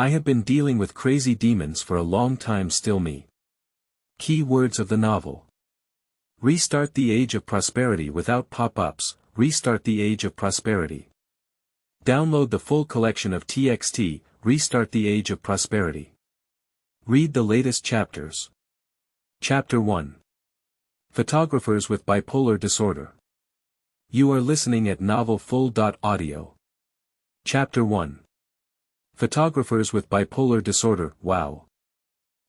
I have been dealing with crazy demons for a long time still me. Key words of the novel. Restart the age of prosperity without pop-ups, restart the age of prosperity. Download the full collection of TXT, Restart the Age of Prosperity. Read the latest chapters. Chapter 1. Photographers with Bipolar Disorder. You are listening at novelfull.audio. Chapter 1. Photographers with Bipolar Disorder, wow.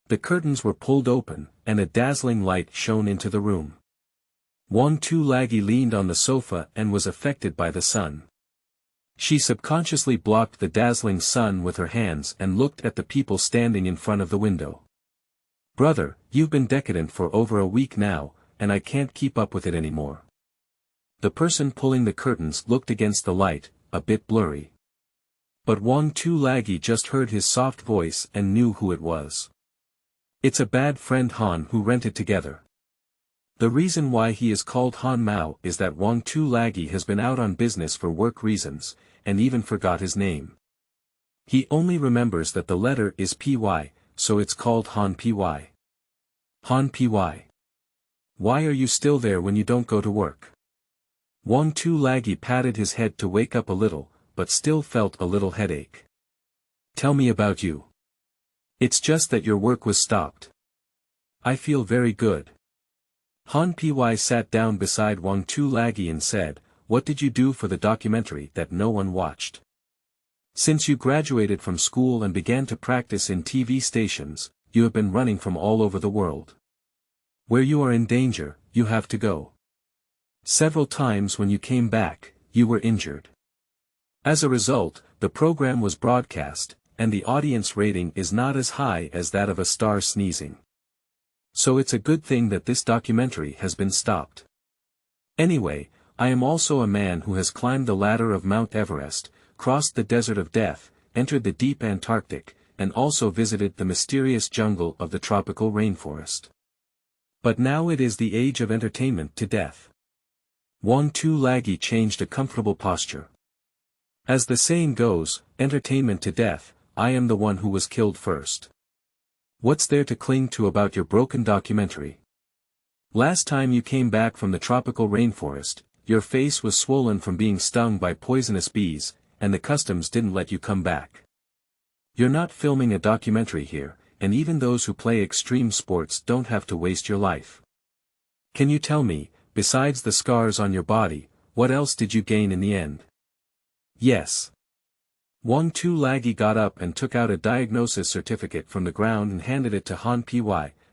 The curtains were pulled open, and a dazzling light shone into the room. Wang Tu-Lagi leaned on the sofa and was affected by the sun. She subconsciously blocked the dazzling sun with her hands and looked at the people standing in front of the window. Brother, you've been decadent for over a week now, and I can't keep up with it anymore. The person pulling the curtains looked against the light, a bit blurry. But Wang Tu-Lagi just heard his soft voice and knew who it was. It's a bad friend Han who rented together. The reason why he is called Han Mao is that Wang Tu-Lagi has been out on business for work reasons, and even forgot his name. He only remembers that the letter is PY, so it's called Han PY. Han PY. Why are you still there when you don't go to work? Wang Tu-Lagi patted his head to wake up a little, but still felt a little headache. Tell me about you. It's just that your work was stopped. I feel very good. Han Py sat down beside Wang Tu-Lagi and said, what did you do for the documentary that no one watched? Since you graduated from school and began to practice in TV stations, you have been running from all over the world. Where you are in danger, you have to go. Several times when you came back, you were injured. As a result, the program was broadcast, and the audience rating is not as high as that of a star sneezing. So it's a good thing that this documentary has been stopped. Anyway, I am also a man who has climbed the ladder of Mount Everest, crossed the desert of death, entered the deep Antarctic, and also visited the mysterious jungle of the tropical rainforest. But now it is the age of entertainment to death. Wang Tu-Lagi changed a comfortable posture. As the saying goes, entertainment to death, I am the one who was killed first. What's there to cling to about your broken documentary? Last time you came back from the tropical rainforest, your face was swollen from being stung by poisonous bees, and the customs didn't let you come back. You're not filming a documentary here, and even those who play extreme sports don't have to waste your life. Can you tell me, besides the scars on your body, what else did you gain in the end? Yes. Wang Tu-Lagi got up and took out a diagnosis certificate from the ground and handed it to Han Py,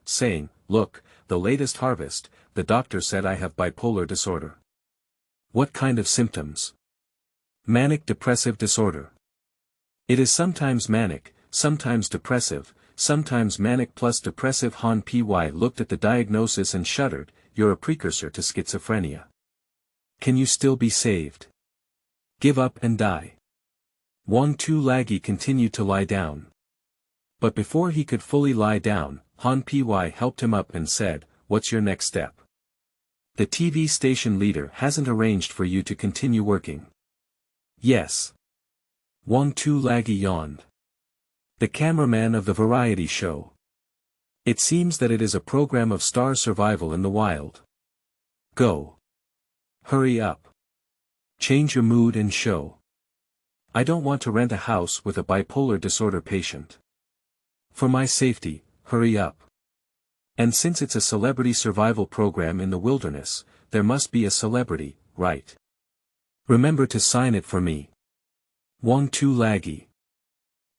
saying, look, the latest harvest, the doctor said I have bipolar disorder. What kind of symptoms? Manic depressive disorder. It is sometimes manic, sometimes depressive, sometimes manic plus depressive. Han Py looked at the diagnosis and shuddered, you're a precursor to schizophrenia. Can you still be saved? Give up and die. Wang Tu-Lagi continued to lie down. But before he could fully lie down, Han Py helped him up and said, what's your next step? The TV station leader hasn't arranged for you to continue working. Yes. Wang Tu-Lagi yawned. The cameraman of the variety show. It seems that it is a program of star survival in the wild. Go. Hurry up. Change your mood and show. I don't want to rent a house with a bipolar disorder patient. For my safety, hurry up. And since it's a celebrity survival program in the wilderness, there must be a celebrity, right? Remember to sign it for me. Wang Tu-Lagi.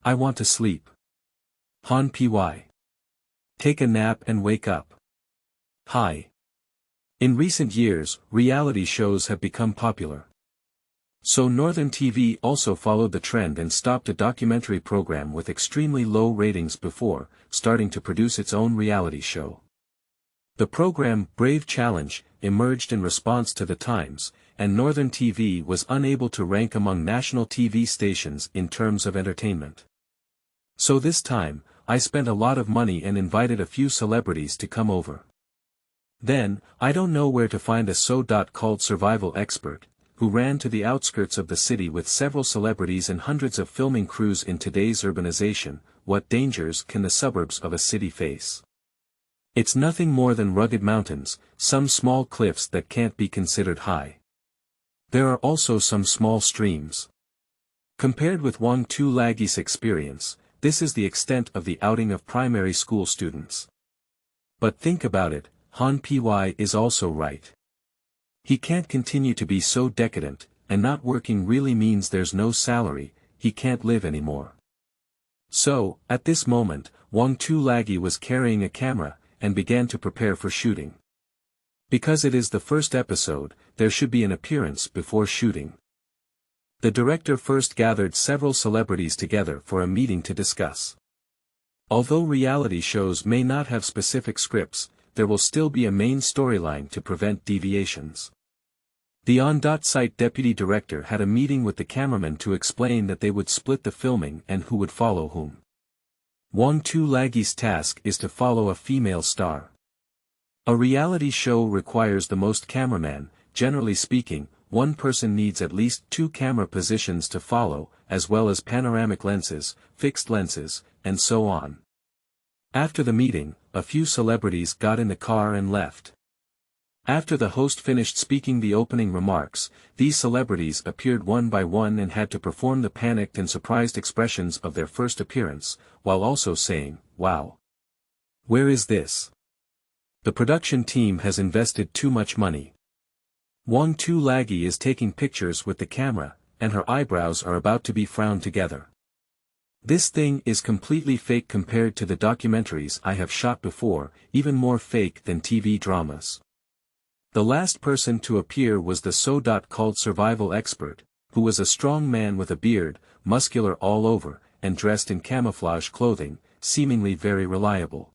I want to sleep. Han Py. Take a nap and wake up. Hi. In recent years, reality shows have become popular. So Northern TV also followed the trend and stopped a documentary program with extremely low ratings before starting to produce its own reality show. The program, Brave Challenge, emerged in response to the times, and Northern TV was unable to rank among national TV stations in terms of entertainment. So this time, I spent a lot of money and invited a few celebrities to come over. Then, I don't know where to find a so-called survival expert, who ran to the outskirts of the city with several celebrities and hundreds of filming crews. In today's urbanization, what dangers can the suburbs of a city face? It's nothing more than rugged mountains, some small cliffs that can't be considered high. There are also some small streams. Compared with Wang Tu-Lagi's experience, this is the extent of the outing of primary school students. But think about it, Han Py is also right. He can't continue to be so decadent, and not working really means there's no salary, he can't live anymore. So, at this moment, Wang Tu-Lagi was carrying a camera, and began to prepare for shooting. Because it is the first episode, there should be an appearance before shooting. The director first gathered several celebrities together for a meeting to discuss. Although reality shows may not have specific scripts, there will still be a main storyline to prevent deviations. The on-site deputy director had a meeting with the cameraman to explain that they would split the filming and who would follow whom. Wang Tu-Lagi's task is to follow a female star. A reality show requires the most cameramen. Generally speaking, one person needs at least 2 camera positions to follow, as well as panoramic lenses, fixed lenses, and so on. After the meeting, a few celebrities got in the car and left. After the host finished speaking the opening remarks, these celebrities appeared one by one and had to perform the panicked and surprised expressions of their first appearance, while also saying, "Wow! Where is this? The production team has invested too much money." Wang Tu-Lagi is taking pictures with the camera, and her eyebrows are about to be frowned together. This thing is completely fake compared to the documentaries I have shot before, even more fake than TV dramas. The last person to appear was the so-called survival expert, who was a strong man with a beard, muscular all over, and dressed in camouflage clothing, seemingly very reliable.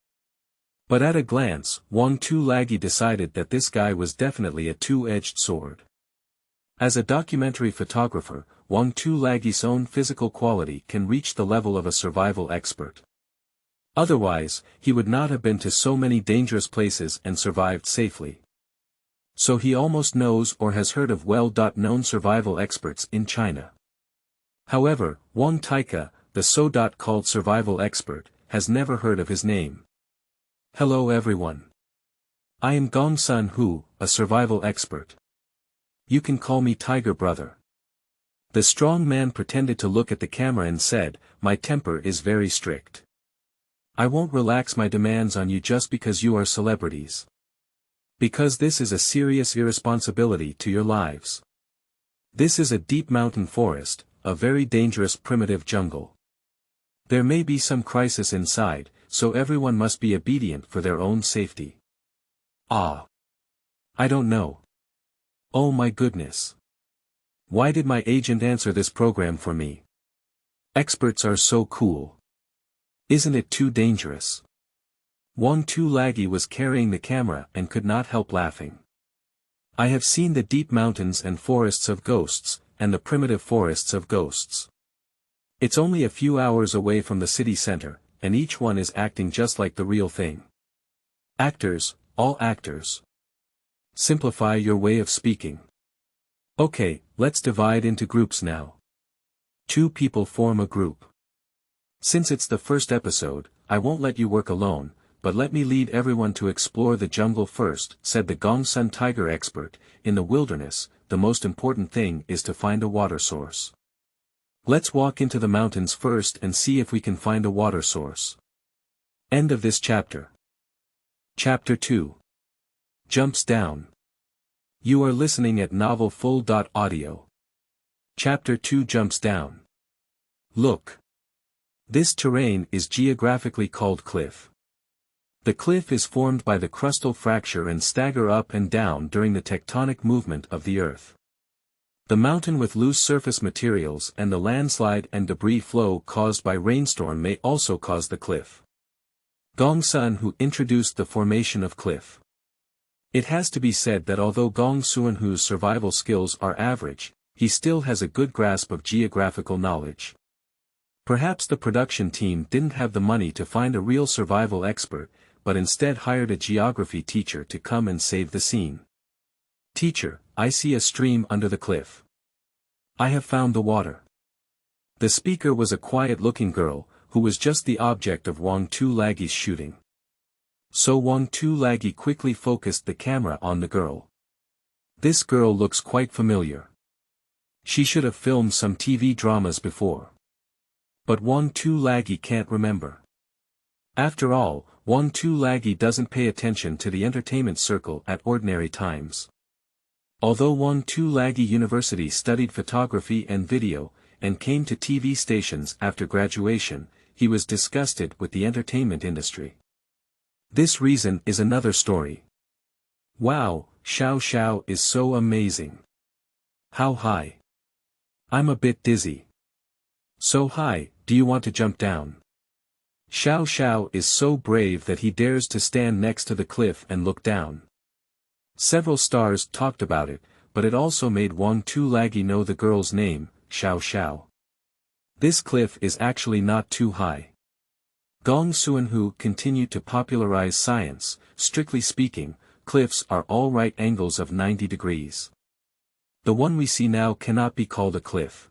But at a glance, Wang Tu-Lagi decided that this guy was definitely a two-edged sword. As a documentary photographer, Wang Tu-Lagi's own physical quality can reach the level of a survival expert. Otherwise, he would not have been to so many dangerous places and survived safely. So he almost knows or has heard of well-known survival experts in China. However, Wang Taika, the so-called survival expert, has never heard of his name. Hello everyone. I am Gong Sun Hu, a survival expert. You can call me Tiger Brother. The strong man pretended to look at the camera and said, "My temper is very strict. I won't relax my demands on you just because you are celebrities. Because this is a serious irresponsibility to your lives. This is a deep mountain forest, a very dangerous primitive jungle. There may be some crisis inside, so everyone must be obedient for their own safety." Ah. I don't know. Oh my goodness. Why did my agent answer this program for me? Experts are so cool. Isn't it too dangerous? Wang Tu-Lagi was carrying the camera and could not help laughing. I have seen the deep mountains and forests of ghosts, and the primitive forests of ghosts. It's only a few hours away from the city center, and each one is acting just like the real thing. Actors, all actors. Simplify your way of speaking. Okay, let's divide into groups now. 2 people form a group. Since it's the first episode, I won't let you work alone, but let me lead everyone to explore the jungle first, said the Gongsun tiger expert. In the wilderness, the most important thing is to find a water source. Let's walk into the mountains first and see if we can find a water source. End of this chapter. Chapter 2. Jumps down. You are listening at novelfull.audio. Chapter 2 jumps down. Look. This terrain is geographically called cliff. The cliff is formed by the crustal fracture and stagger up and down during the tectonic movement of the earth. The mountain with loose surface materials and the landslide and debris flow caused by rainstorm may also cause the cliff. Gong Sun who introduced the formation of cliff. It has to be said that although Gong Sun Hu's survival skills are average, he still has a good grasp of geographical knowledge. Perhaps the production team didn't have the money to find a real survival expert, but instead hired a geography teacher to come and save the scene. Teacher, I see a stream under the cliff. I have found the water. The speaker was a quiet-looking girl, who was just the object of Wang Tu-Laggy's shooting. So Wang Tu-Laggy quickly focused the camera on the girl. This girl looks quite familiar. She should have filmed some TV dramas before. But Wang Tu-Laggy can't remember. After all, Wang Tu-Laggy doesn't pay attention to the entertainment circle at ordinary times. Although Wang Tu-Laggy University studied photography and video, and came to TV stations after graduation, he was disgusted with the entertainment industry. This reason is another story. Wow, Xiao Xiao is so amazing. How high? I'm a bit dizzy. So high, do you want to jump down? Xiao Xiao is so brave that he dares to stand next to the cliff and look down. Several stars talked about it, but it also made Wang Tu-Laggy know the girl's name, Xiao Xiao. This cliff is actually not too high. Gong Xuanhu continued to popularize science. Strictly speaking, cliffs are all right angles of 90 degrees. The one we see now cannot be called a cliff.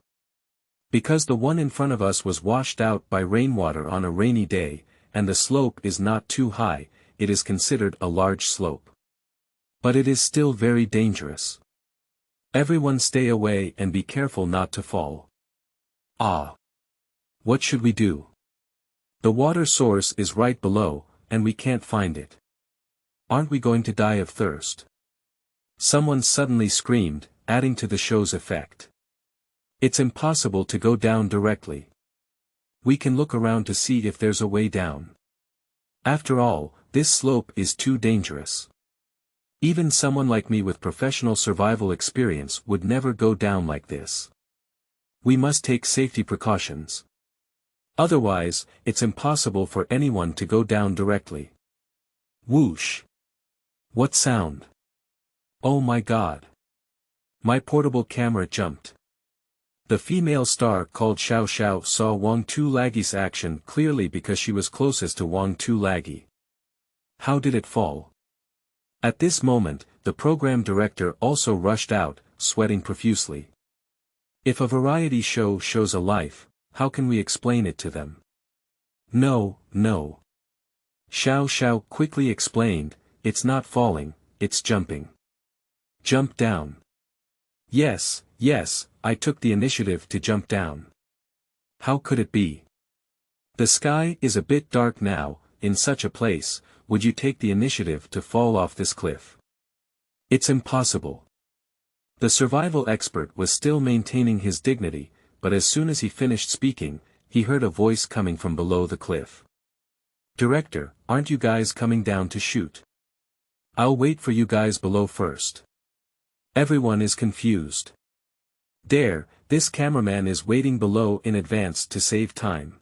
Because the one in front of us was washed out by rainwater on a rainy day, and the slope is not too high, it is considered a large slope. But it is still very dangerous. Everyone stay away and be careful not to fall. Ah! What should we do? The water source is right below, and we can't find it. Aren't we going to die of thirst? Someone suddenly screamed, adding to the show's effect. It's impossible to go down directly. We can look around to see if there's a way down. After all, this slope is too dangerous. Even someone like me with professional survival experience would never go down like this. We must take safety precautions. Otherwise, it's impossible for anyone to go down directly. Whoosh! What sound? Oh my God! My portable camera jumped. The female star called Xiao Xiao saw Wang Tu-Laggy's action clearly because she was closest to Wang Tu-Laggy. How did it fall? At this moment, the program director also rushed out, sweating profusely. If a variety show shows a life, how can we explain it to them? No, no. Xiao Xiao quickly explained, it's not falling, it's jumping. Jump down. Yes, yes, I took the initiative to jump down. How could it be? The sky is a bit dark now. In such a place, would you take the initiative to fall off this cliff? It's impossible. The survival expert was still maintaining his dignity, but as soon as he finished speaking, he heard a voice coming from below the cliff. Director, aren't you guys coming down to shoot? I'll wait for you guys below first. Everyone is confused. There, this cameraman is waiting below in advance to save time.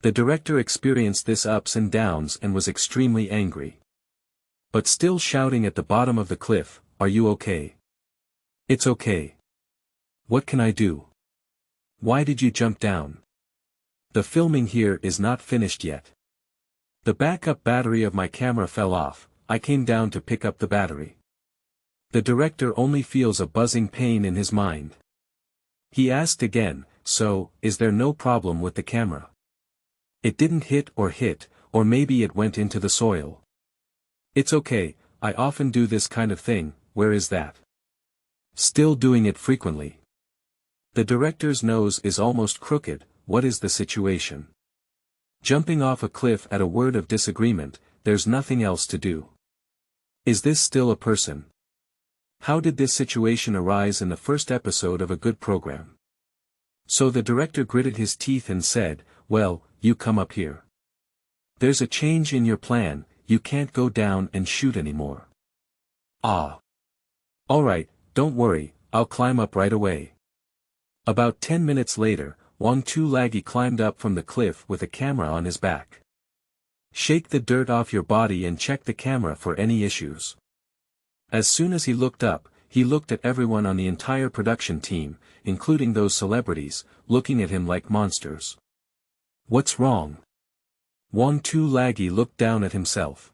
The director experienced this ups and downs and was extremely angry. But still shouting at the bottom of the cliff, are you okay? It's okay. What can I do? Why did you jump down? The filming here is not finished yet. The backup battery of my camera fell off, I came down to pick up the battery. The director only feels a buzzing pain in his mind. He asked again, so, is there no problem with the camera? It didn't hit, or maybe it went into the soil. It's okay, I often do this kind of thing, where is that? Still doing it frequently. The director's nose is almost crooked, what is the situation? Jumping off a cliff at a word of disagreement, there's nothing else to do. Is this still a person? How did this situation arise in the first episode of a good program? So the director gritted his teeth and said, well, you come up here. There's a change in your plan, you can't go down and shoot anymore. Ah. Alright, don't worry, I'll climb up right away. About 10 minutes later, Wang Tu-Laggy climbed up from the cliff with a camera on his back. Shake the dirt off your body and check the camera for any issues. As soon as he looked up, he looked at everyone on the entire production team, including those celebrities, looking at him like monsters. What's wrong? Wang Tu-Laggy looked down at himself.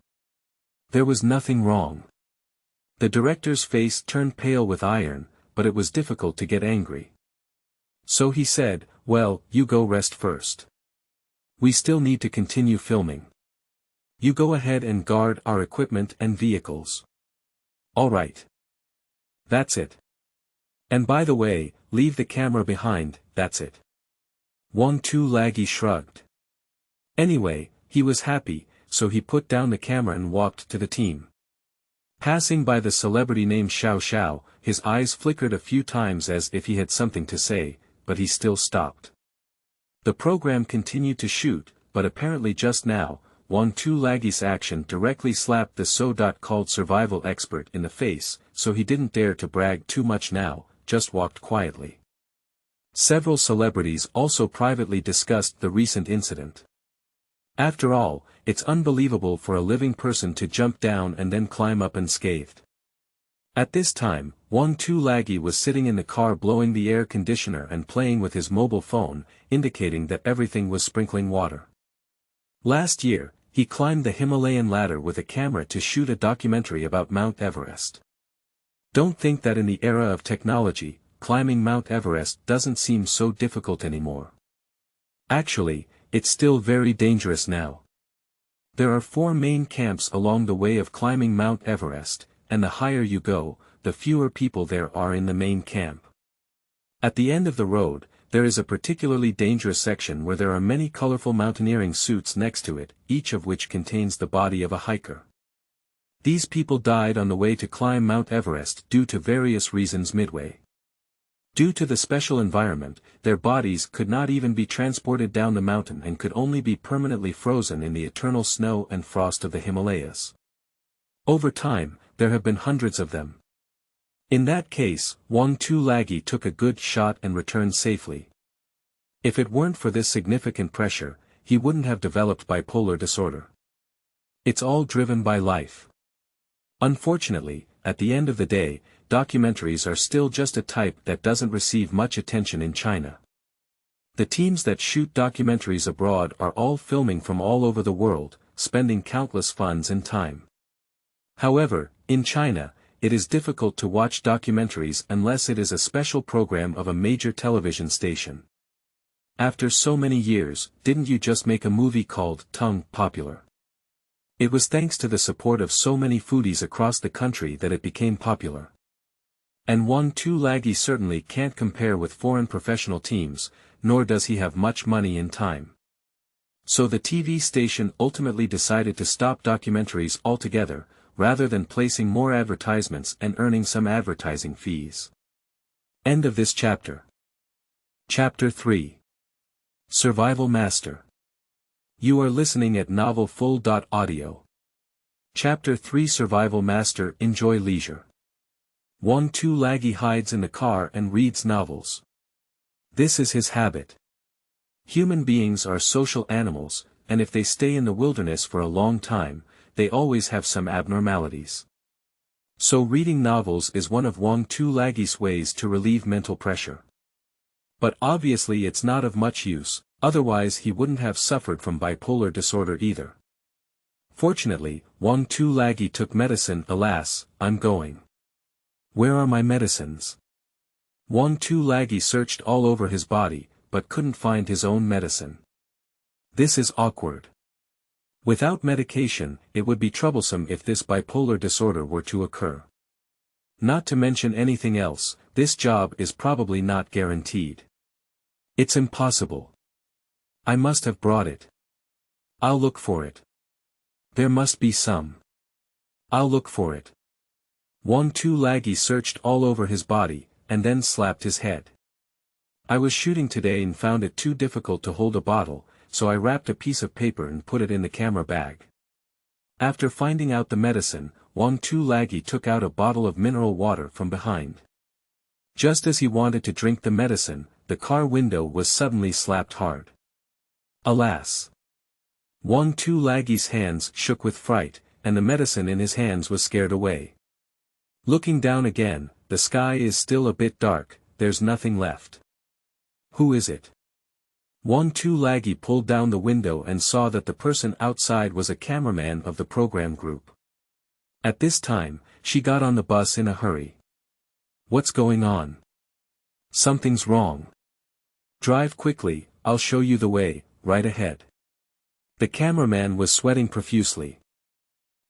There was nothing wrong. The director's face turned pale with iron, but it was difficult to get angry. So he said, "Well, you go rest first. We still need to continue filming. You go ahead and guard our equipment and vehicles." "All right. That's it. And by the way, leave the camera behind, that's it." 1-2 Laggy shrugged. Anyway, he was happy, so he put down the camera and walked to the team. Passing by the celebrity named Xiao Xiao, his eyes flickered a few times as if he had something to say, but he still stopped. The program continued to shoot, but apparently just now, 1-2 Laggy's action directly slapped the so-called survival expert in the face, so he didn't dare to brag too much now, just walked quietly. Several celebrities also privately discussed the recent incident. After all, it's unbelievable for a living person to jump down and then climb up unscathed. At this time, 1-2 Laggy was sitting in the car blowing the air conditioner and playing with his mobile phone, indicating that everything was sprinkling water. Last year, he climbed the Himalayan ladder with a camera to shoot a documentary about Mount Everest. Don't think that in the era of technology, climbing Mount Everest doesn't seem so difficult anymore. Actually, it's still very dangerous now. There are 4 main camps along the way of climbing Mount Everest, and the higher you go, the fewer people there are in the main camp. At the end of the road, there is a particularly dangerous section where there are many colorful mountaineering suits next to it, each of which contains the body of a hiker. These people died on the way to climb Mount Everest due to various reasons midway. Due to the special environment, their bodies could not even be transported down the mountain and could only be permanently frozen in the eternal snow and frost of the Himalayas. Over time, there have been hundreds of them. In that case, 1-2 Laggy took a good shot and returned safely. If it weren't for this significant pressure, he wouldn't have developed bipolar disorder. It's all driven by life. Unfortunately, at the end of the day, documentaries are still just a type that doesn't receive much attention in China. The teams that shoot documentaries abroad are all filming from all over the world, spending countless funds and time. However, in China, it is difficult to watch documentaries unless it is a special program of a major television station. After so many years, didn't you just make a movie called Tongue popular? It was thanks to the support of so many foodies across the country that it became popular. And 1-2 Laggy certainly can't compare with foreign professional teams, nor does he have much money and time. So the TV station ultimately decided to stop documentaries altogether, rather than placing more advertisements and earning some advertising fees. End of this chapter. Chapter 3. Survival Master. You are listening at novelfull.audio. Chapter 3 Survival Master. Enjoy leisure. 1-2 Laggy hides in the car and reads novels. This is his habit. Human beings are social animals, and if they stay in the wilderness for a long time, they always have some abnormalities. So reading novels is one of 1-2 Laggy's ways to relieve mental pressure. But obviously it's not of much use, otherwise he wouldn't have suffered from bipolar disorder either. Fortunately, 1-2 Laggy took medicine. Alas, I'm going. Where are my medicines? 1-2 Laggy searched all over his body, but couldn't find his own medicine. This is awkward. Without medication, it would be troublesome if this bipolar disorder were to occur. Not to mention anything else, this job is probably not guaranteed. It's impossible. I must have brought it. I'll look for it. There must be some. I'll look for it. 1-2 Laggy searched all over his body, and then slapped his head. I was shooting today and found it too difficult to hold a bottle, so I wrapped a piece of paper and put it in the camera bag. After finding out the medicine, 1-2 Laggy took out a bottle of mineral water from behind. Just as he wanted to drink the medicine, the car window was suddenly slapped hard. Alas! 1-2 Laggy's hands shook with fright, and the medicine in his hands was scared away. Looking down again, the sky is still a bit dark, there's nothing left. Who is it? 1-2 Laggy pulled down the window and saw that the person outside was a cameraman of the program group. At this time, she got on the bus in a hurry. What's going on? Something's wrong. Drive quickly, I'll show you the way, right ahead. The cameraman was sweating profusely.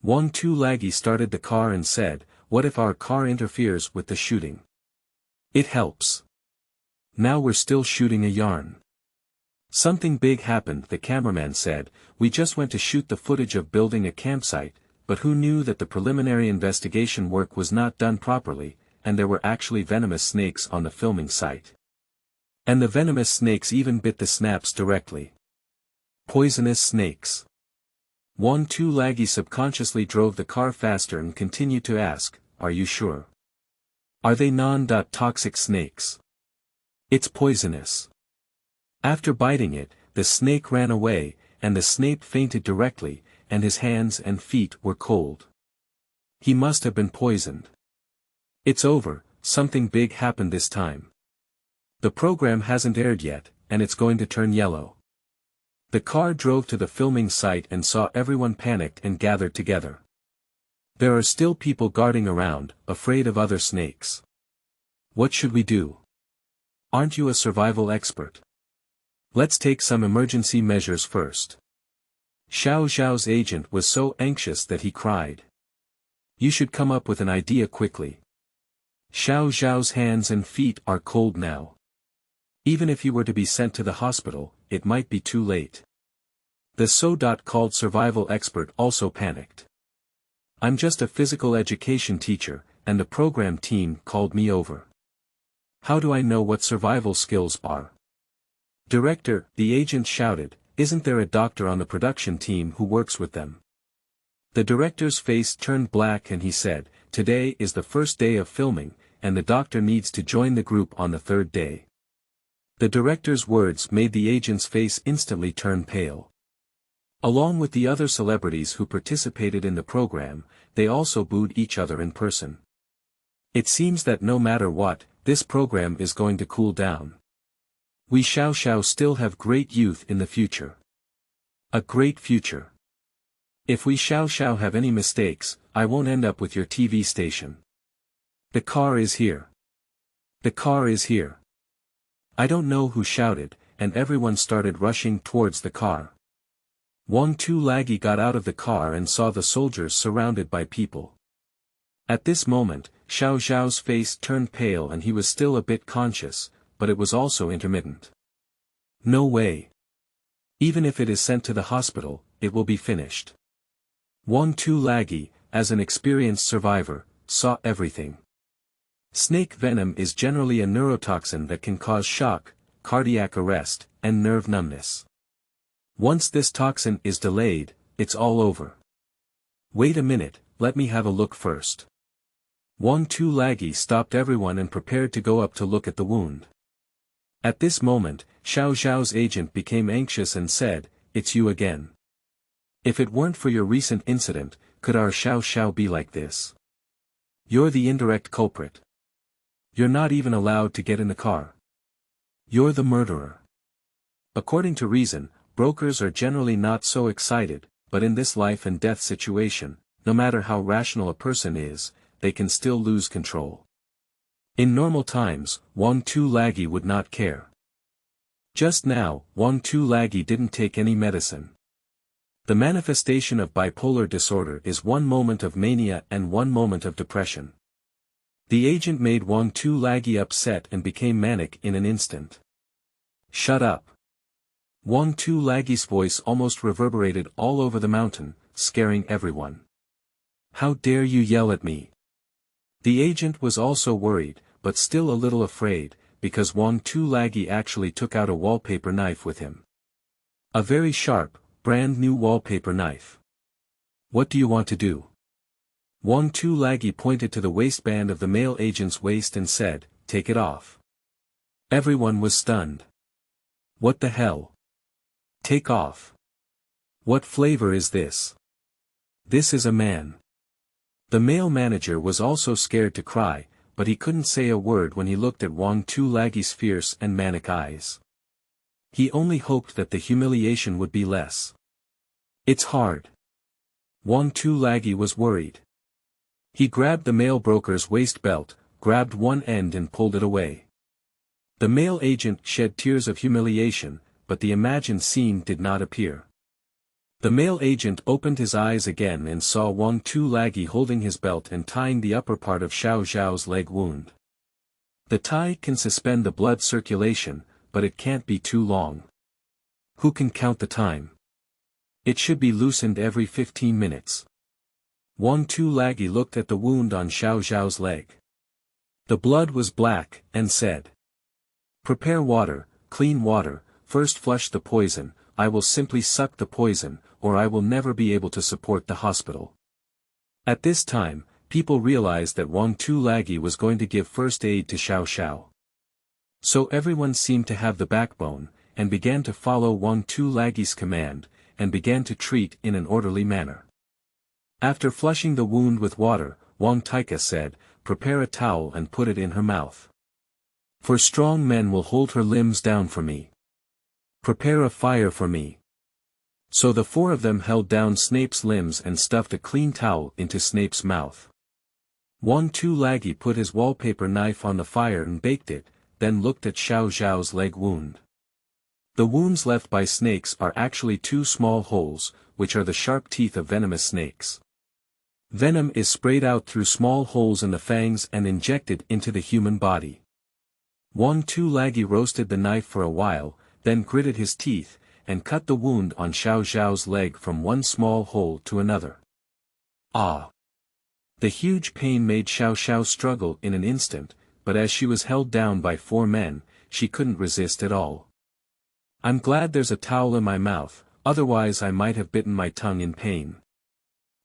1-2 Laggy started the car and said, what if our car interferes with the shooting? It helps. Now we're still shooting a yarn. Something big happened, the cameraman said. We just went to shoot the footage of building a campsite, but who knew that the preliminary investigation work was not done properly, and there were actually venomous snakes on the filming site. And the venomous snakes even bit the snaps directly. Poisonous snakes. 1-2 Laggy subconsciously drove the car faster and continued to ask, are you sure? Are they non-toxic snakes? It's poisonous. After biting it, the snake ran away, and the snake fainted directly, and his hands and feet were cold. He must have been poisoned. It's over, something big happened this time. The program hasn't aired yet, and it's going to turn yellow. The car drove to the filming site and saw everyone panicked and gathered together. There are still people guarding around, afraid of other snakes. What should we do? Aren't you a survival expert? Let's take some emergency measures first. Xiao Zhao's agent was so anxious that he cried. You should come up with an idea quickly. Xiao Zhao's hands and feet are cold now. Even if he were to be sent to the hospital, it might be too late. The so-called survival expert also panicked. I'm just a physical education teacher, and the program team called me over. How do I know what survival skills are? Director, the agent shouted, isn't there a doctor on the production team who works with them? The director's face turned black and he said, today is the first day of filming, and the doctor needs to join the group on the third day. The director's words made the agent's face instantly turn pale. Along with the other celebrities who participated in the program, they also booed each other in person. It seems that no matter what, this program is going to cool down. We Xiao still have great youth in the future. A great future. If we Xiao have any mistakes, I won't end up with your TV station. The car is here. The car is here. I don't know who shouted, and everyone started rushing towards the car. 1-2 Laggy got out of the car and saw the soldiers surrounded by people. At this moment, Xiao Zhao's face turned pale and he was still a bit conscious, but it was also intermittent. No way. Even if it is sent to the hospital, it will be finished. 1-2 Laggy, as an experienced survivor, saw everything. Snake venom is generally a neurotoxin that can cause shock, cardiac arrest, and nerve numbness. Once this toxin is delayed, it's all over. Wait a minute, let me have a look first. 1-2 Laggy stopped everyone and prepared to go up to look at the wound. At this moment, Xiao Zhao's agent became anxious and said, it's you again. If it weren't for your recent incident, could our Xiao be like this? You're the indirect culprit. You're not even allowed to get in the car. You're the murderer. According to reason, brokers are generally not so excited, but in this life and death situation, no matter how rational a person is, they can still lose control. In normal times, 1-2 Laggy would not care. Just now, 1-2 Laggy didn't take any medicine. The manifestation of bipolar disorder is one moment of mania and one moment of depression. The agent made 1-2 Laggy upset and became manic in an instant. Shut up. 1-2 Laggy's voice almost reverberated all over the mountain, scaring everyone. How dare you yell at me? The agent was also worried, but still a little afraid, because 1-2 Laggy actually took out a wallpaper knife with him. A very sharp, brand new wallpaper knife. What do you want to do? 1-2 Laggy pointed to the waistband of the male agent's waist and said, take it off. Everyone was stunned. What the hell? Take off. What flavor is this? This is a man. The male manager was also scared to cry, but he couldn't say a word when he looked at 1-2 Laggy's fierce and manic eyes. He only hoped that the humiliation would be less. It's hard. 1-2 Laggy was worried. He grabbed the mail broker's waist belt, grabbed one end and pulled it away. The mail agent shed tears of humiliation, but the imagined scene did not appear. The mail agent opened his eyes again and saw Wang Tu-Lagi holding his belt and tying the upper part of Xiao Zhao's leg wound. The tie can suspend the blood circulation, but it can't be too long. Who can count the time? It should be loosened every 15 minutes. Wang Tu-Lagi looked at the wound on Xiao Zhao's leg. The blood was black, and said, "Prepare water, clean water, first flush the poison, I will simply suck the poison, or I will never be able to support the hospital." At this time, people realized that Wang Tu-Lagi was going to give first aid to Xiao Zhao. So everyone seemed to have the backbone, and began to follow Wang Tu-Lagi's command, and began to treat in an orderly manner. After flushing the wound with water, Wang Taika said, "Prepare a towel and put it in her mouth. For strong men will hold her limbs down for me. Prepare a fire for me." So the four of them held down Snape's limbs and stuffed a clean towel into Snape's mouth. Wang Tu-Lagi put his wallpaper knife on the fire and baked it, then looked at Xiao Zhao's leg wound. The wounds left by snakes are actually two small holes, which are the sharp teeth of venomous snakes. Venom is sprayed out through small holes in the fangs and injected into the human body. Wang Tu-Lagi roasted the knife for a while, then gritted his teeth, and cut the wound on Xiao Zhao's leg from one small hole to another. Ah! The huge pain made Xiao Zhao struggle in an instant, but as she was held down by four men, she couldn't resist at all. "I'm glad there's a towel in my mouth, otherwise I might have bitten my tongue in pain."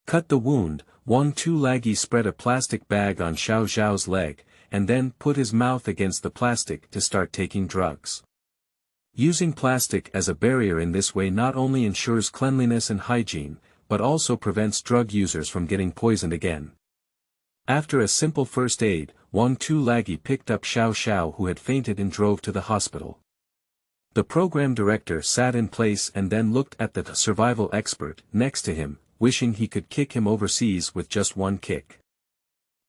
Cut the wound, Wang Tu-Lagi spread a plastic bag on Xiao Zhao's leg, and then put his mouth against the plastic to start taking drugs. Using plastic as a barrier in this way not only ensures cleanliness and hygiene, but also prevents drug users from getting poisoned again. After a simple first aid, Wang Tu-Lagi picked up Xiao Zhao who had fainted and drove to the hospital. The program director sat in place and then looked at the survival expert next to him, wishing he could kick him overseas with just one kick.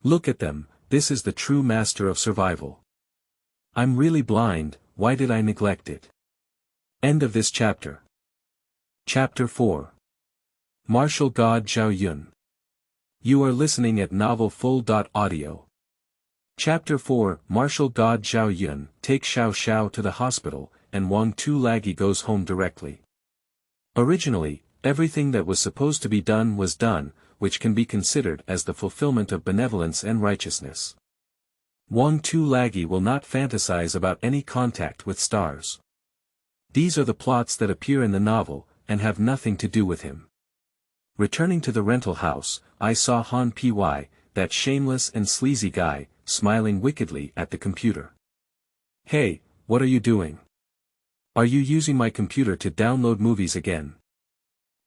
"Look at them, this is the true master of survival. I'm really blind, why did I neglect it?" End of this chapter. Chapter 4. Martial God Zhao Yun. You are listening at novelfull.audio. Chapter 4. Martial God Zhao Yun takes Xiao Zhao to the hospital, and Wang Tu-Lagi goes home directly. Originally, everything that was supposed to be done was done, which can be considered as the fulfillment of benevolence and righteousness. Wang Tu-Lagi will not fantasize about any contact with stars. These are the plots that appear in the novel, and have nothing to do with him. Returning to the rental house, I saw Han Py, that shameless and sleazy guy, smiling wickedly at the computer. "Hey, what are you doing? Are you using my computer to download movies again?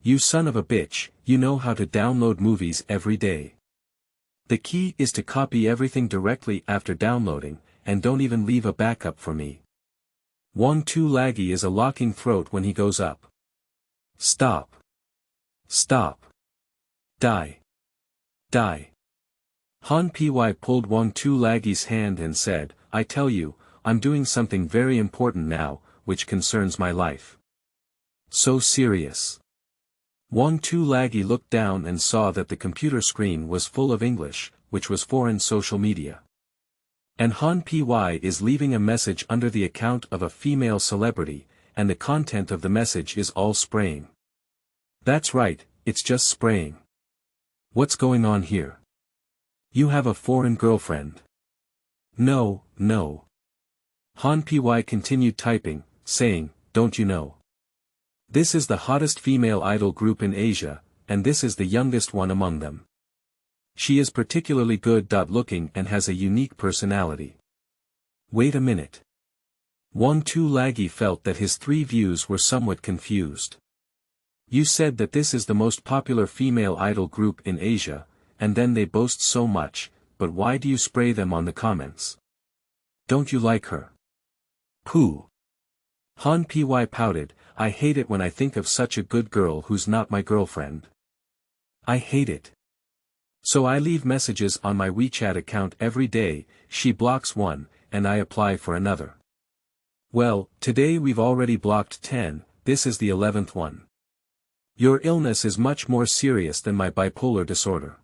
You son of a bitch, you know how to download movies every day. The key is to copy everything directly after downloading, and don't even leave a backup for me." Wang Tu-Lagi is a locking throat when he goes up. "Stop. Stop. Die. Die." Han Py pulled Wang Tu-Lagi's hand and said, "I tell you, I'm doing something very important now, which concerns my life." "So serious." Wang Tu-Lagi looked down and saw that the computer screen was full of English, which was foreign social media. And Han Py is leaving a message under the account of a female celebrity, and the content of the message is all spraying. That's right, it's just spraying. What's going on here? You have a foreign girlfriend. No, no. Han Py continued typing, saying, "Don't you know? This is the hottest female idol group in Asia, and this is the youngest one among them. She is particularly good-looking and has a unique personality." Wait a minute. Wang Tu-Lagi felt that his three views were somewhat confused. You said that this is the most popular female idol group in Asia, and then they boast so much, but why do you spray them on the comments? Don't you like her? Pooh. Han Py pouted, "I hate it when I think of such a good girl who's not my girlfriend. I hate it. So I leave messages on my WeChat account every day, she blocks one, and I apply for another. Well, today we've already blocked 10, this is the 11th one. Your illness is much more serious than my bipolar disorder.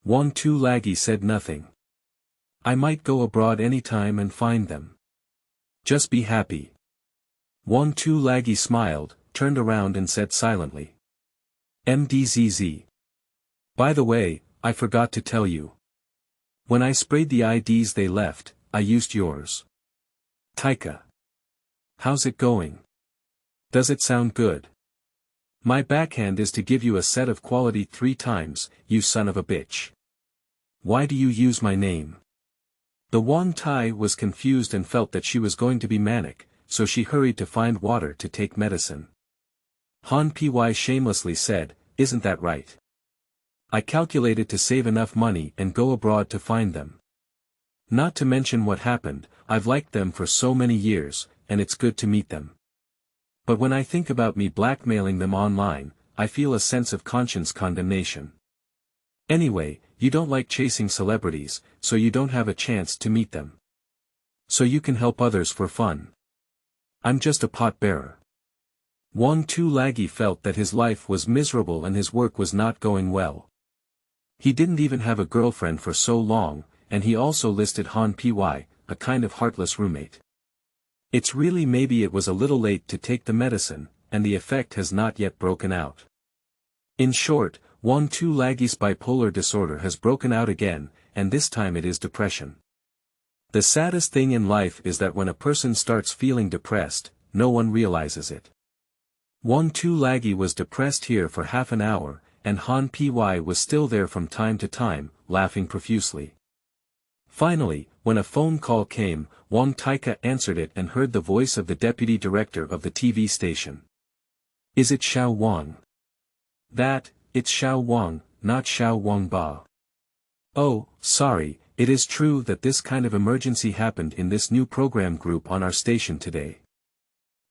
1-2 Laggy said nothing. I might go abroad anytime and find them. Just be happy. 1-2 Laggy smiled, turned around and said silently. MDZZ. By the way, I forgot to tell you. When I sprayed the IDs they left, I used yours. Taika. How's it going? Does it sound good? My backhand is to give you a set of quality 3 times, you son of a bitch. Why do you use my name? The Won Tai was confused and felt that she was going to be manic, so she hurried to find water to take medicine. Han Py shamelessly said, isn't that right? I calculated to save enough money and go abroad to find them. Not to mention what happened, I've liked them for so many years, and it's good to meet them. But when I think about me blackmailing them online, I feel a sense of conscience condemnation. Anyway, you don't like chasing celebrities, so you don't have a chance to meet them. So you can help others for fun. I'm just a pot bearer. 1-2 Laggy felt that his life was miserable and his work was not going well. He didn't even have a girlfriend for so long, and he also listed Han Py, a kind of heartless roommate. It's really maybe it was a little late to take the medicine, and the effect has not yet broken out. In short, 1-2 Laggy's bipolar disorder has broken out again, and this time it is depression. The saddest thing in life is that when a person starts feeling depressed, no one realizes it. 1-2 Laggy was depressed here for half an hour, and Han Py was still there from time to time, laughing profusely. Finally, when a phone call came, Wang Taika answered it and heard the voice of the deputy director of the TV station. Is it Xiao Wang? It's Xiao Wang, not Xiao Wang Ba. Oh, sorry, it is true that this kind of emergency happened in this new program group on our station today.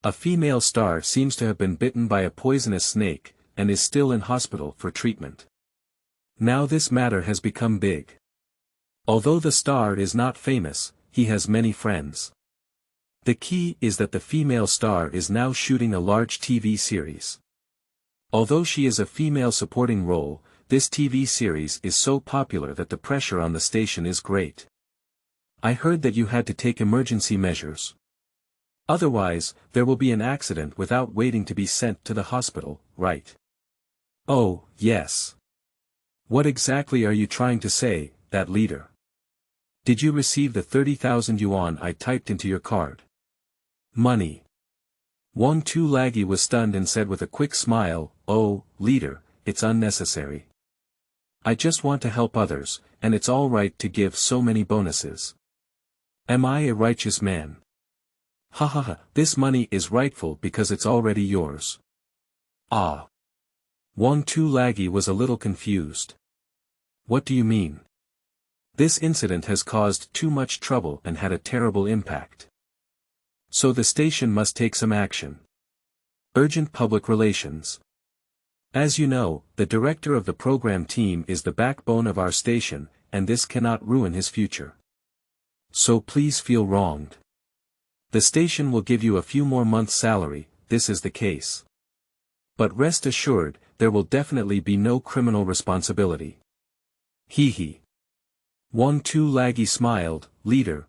A female star seems to have been bitten by a poisonous snake, and is still in hospital for treatment. Now this matter has become big. Although the star is not famous, he has many friends. The key is that the female star is now shooting a large TV series. Although she is a female supporting role, this TV series is so popular that the pressure on the station is great. I heard that you had to take emergency measures. Otherwise, there will be an accident without waiting to be sent to the hospital, right? Oh, yes. What exactly are you trying to say, that leader? Did you receive the 30,000 yuan I typed into your card? Money. 1-2 Laggy was stunned and said with a quick smile, oh, leader, it's unnecessary. I just want to help others, and it's all right to give so many bonuses. Am I a righteous man? Ha ha ha, this money is rightful because it's already yours. Ah. 1-2 Laggy was a little confused. What do you mean? This incident has caused too much trouble and had a terrible impact. So the station must take some action. Urgent public relations. As you know, the director of the program team is the backbone of our station, and this cannot ruin his future. So please feel wronged. The station will give you a few more months' salary, this is the case. But rest assured, there will definitely be no criminal responsibility. Hee hee. 1-2 Laggy smiled, leader.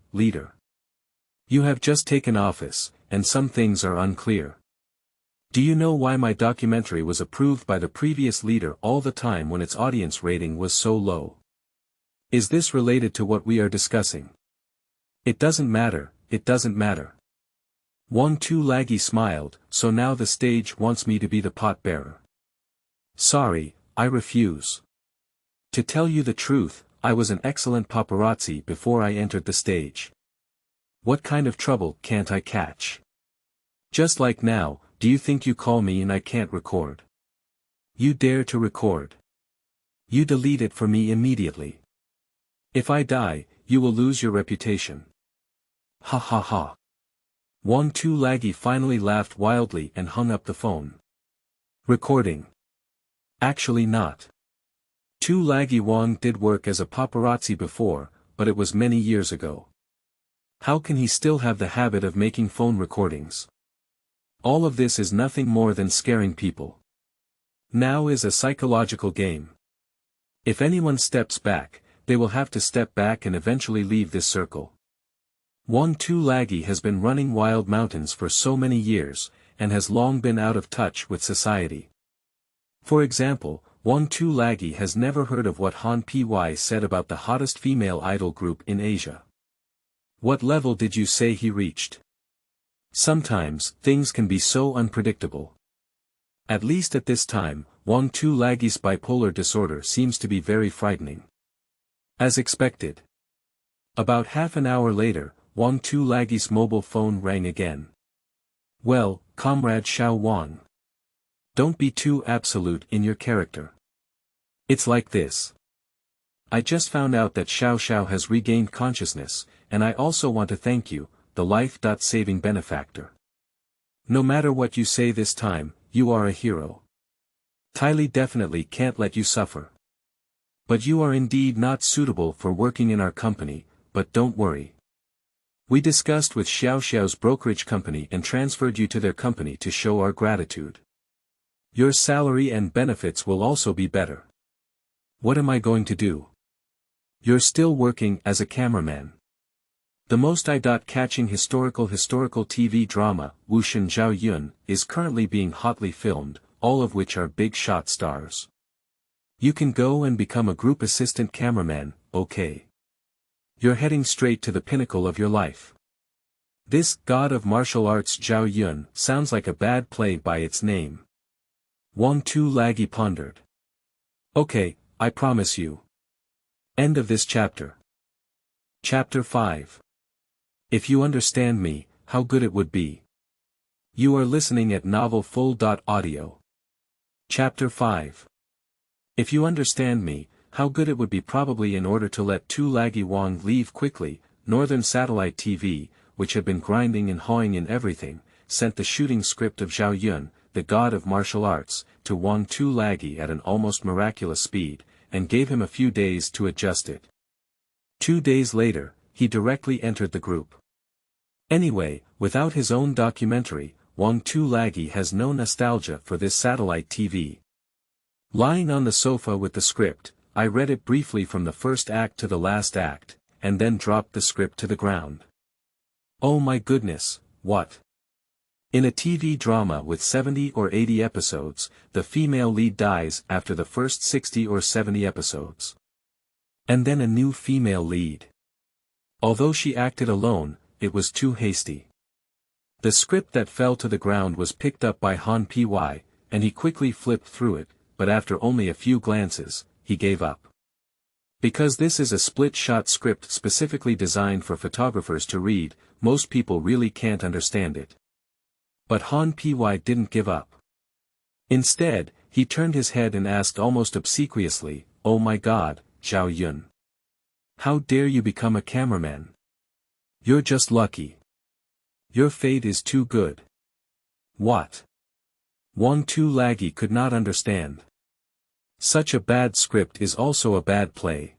You have just taken office, and some things are unclear. Do you know why my documentary was approved by the previous leader all the time when its audience rating was so low? Is this related to what we are discussing? It doesn't matter. 1-2 Laggy smiled, so now the stage wants me to be the pot bearer. Sorry, I refuse. To tell you the truth, I was an excellent paparazzi before I entered the stage. What kind of trouble can't I catch? Just like now, do you think you call me and I can't record? You dare to record? You delete it for me immediately. If I die, you will lose your reputation. Ha ha ha. 1-2 Laggy finally laughed wildly and hung up the phone. Recording. Actually not. Tu Laggy Wang did work as a paparazzi before, but it was many years ago. How can he still have the habit of making phone recordings? All of this is nothing more than scaring people. Now is a psychological game. If anyone steps back, they will have to step back and eventually leave this circle. Wang Tu Laggy has been running Wild Mountains for so many years, and has long been out of touch with society. For example, Wang Tu Laggy has never heard of what Han Py said about the hottest female idol group in Asia. What level did you say he reached? Sometimes, things can be so unpredictable. At least at this time, Wang Tu Laggy's bipolar disorder seems to be very frightening. As expected. About half an hour later, Wang Tu Laggy's mobile phone rang again. Well, Comrade Xiao Wang. Don't be too absolute in your character. It's like this. I just found out that Xiao Xiao has regained consciousness, and I also want to thank you, the life-saving benefactor. No matter what you say this time, you are a hero. Tylee definitely can't let you suffer. But you are indeed not suitable for working in our company, but don't worry. We discussed with Xiao Xiao's brokerage company and transferred you to their company to show our gratitude. Your salary and benefits will also be better. What am I going to do? You're still working as a cameraman. The most eye-catching historical TV drama, Wuxin Zhao Yun, is currently being hotly filmed, all of which are big shot stars. You can go and become a group assistant cameraman, okay? You're heading straight to the pinnacle of your life. This god of martial arts Zhao Yun sounds like a bad play by its name. Wang Tu Laggy pondered. Okay, I promise you. End of this chapter. Chapter 5. If you understand me, how good it would be. You are listening at novelfull.audio. Chapter 5. If you understand me, how good it would be. Probably in order to let Tu Laggy Wang leave quickly, Northern Satellite TV, which had been grinding and hawing in everything, sent the shooting script of Zhao Yun, the god of martial arts, to Wang Tu Laggy at an almost miraculous speed, and gave him a few days to adjust it. 2 days later, he directly entered the group. Anyway, without his own documentary, Wang Tu Laggy has no nostalgia for this satellite TV. Lying on the sofa with the script, I read it briefly from the first act to the last act, and then dropped the script to the ground. Oh my goodness, what? In a TV drama with 70 or 80 episodes, the female lead dies after the first 60 or 70 episodes. And then a new female lead. Although she acted alone, it was too hasty. The script that fell to the ground was picked up by Han Py, and he quickly flipped through it, but after only a few glances, he gave up. Because this is a split-shot script specifically designed for photographers to read, most people really can't understand it. But Han Py didn't give up. Instead, he turned his head and asked almost obsequiously, "Oh my God, Zhao Yun. How dare you become a cameraman? You're just lucky. Your fate is too good." What? Wang Tu Laggy could not understand. Such a bad script is also a bad play.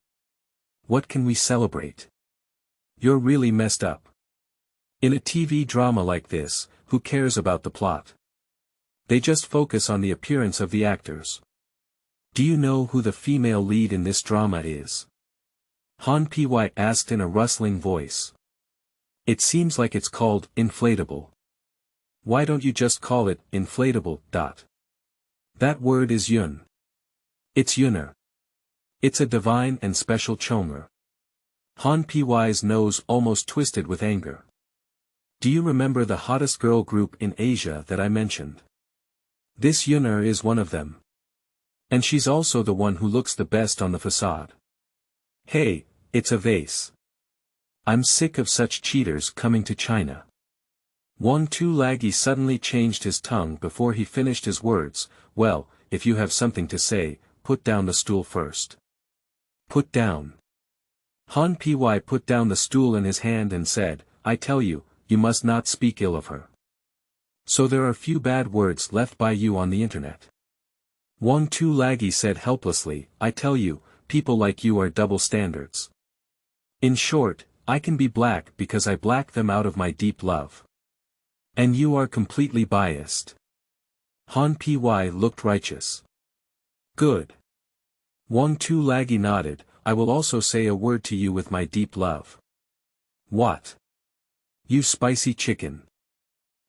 What can we celebrate? You're really messed up. In a TV drama like this, who cares about the plot? They just focus on the appearance of the actors. Do you know who the female lead in this drama is? Han Py asked in a rustling voice. It seems like it's called inflatable. Why don't you just call it inflatable? That word is Yun. It's Yuner. It's a divine and special chomer. Han Py's nose almost twisted with anger. Do you remember the hottest girl group in Asia that I mentioned? This Yuner is one of them. And she's also the one who looks the best on the facade. Hey, it's a vase. I'm sick of such cheaters coming to China. Wang Tu Laggy suddenly changed his tongue before he finished his words. Well, if you have something to say, put down the stool first. Put down. Han Py put down the stool in his hand and said, I tell you, you must not speak ill of her. So there are few bad words left by you on the internet. Wang Tu Laggy said helplessly, I tell you, people like you are double standards. In short, I can be black because I black them out of my deep love. And you are completely biased. Han Py looked righteous. Good. Wang Tu Laggy nodded, I will also say a word to you with my deep love. What? You spicy chicken.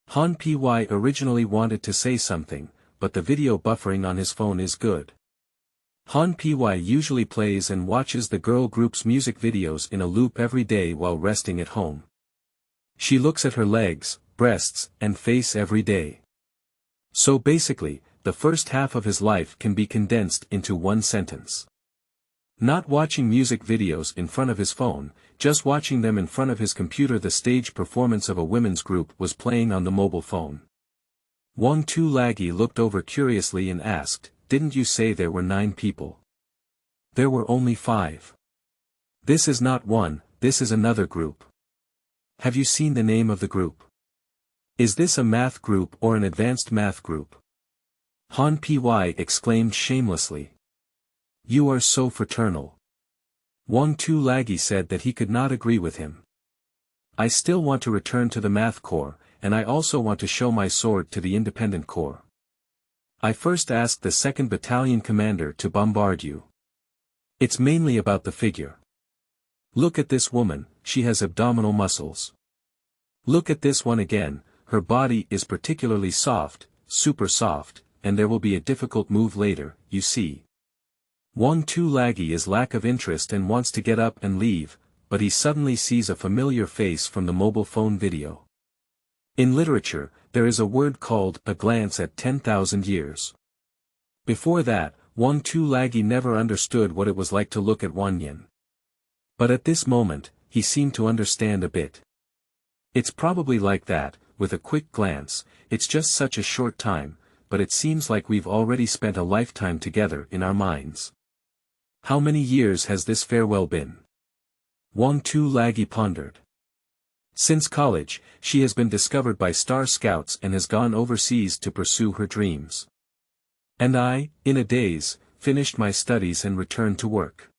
Han Py originally wanted to say something, but the video buffering on his phone is good. Han Py usually plays and watches the girl group's music videos in a loop every day while resting at home. She looks at her legs, breasts, and face every day. So basically, the first half of his life can be condensed into one sentence. Not watching music videos in front of his phone, just watching them in front of his computer. The stage performance of a women's group was playing on the mobile phone. Wang Tu Laggy looked over curiously and asked, Didn't you say there were 9 people? There were only 5. This is not one, this is another group. Have you seen the name of the group? Is this a math group or an advanced math group? Han Py exclaimed shamelessly. You are so fraternal. Wang Tu Laggy said that he could not agree with him. I still want to return to the math corps, and I also want to show my sword to the independent corps. I first asked the 2nd Battalion commander to bombard you. It's mainly about the figure. Look at this woman, she has abdominal muscles. Look at this one again, her body is particularly soft, super soft, and there will be a difficult move later, you see. Wang Tu Laggy is lack of interest and wants to get up and leave, but he suddenly sees a familiar face from the mobile phone video. In literature, there is a word called a glance at 10,000 years. Before that, Wang Tu Laggy never understood what it was like to look at Wang Yin. But at this moment, he seemed to understand a bit. It's probably like that, with a quick glance, it's just such a short time, but it seems like we've already spent a lifetime together in our minds. How many years has this farewell been? Wang Tu Laggy pondered. Since college, she has been discovered by Star Scouts and has gone overseas to pursue her dreams. And I, in a daze, finished my studies and returned to work.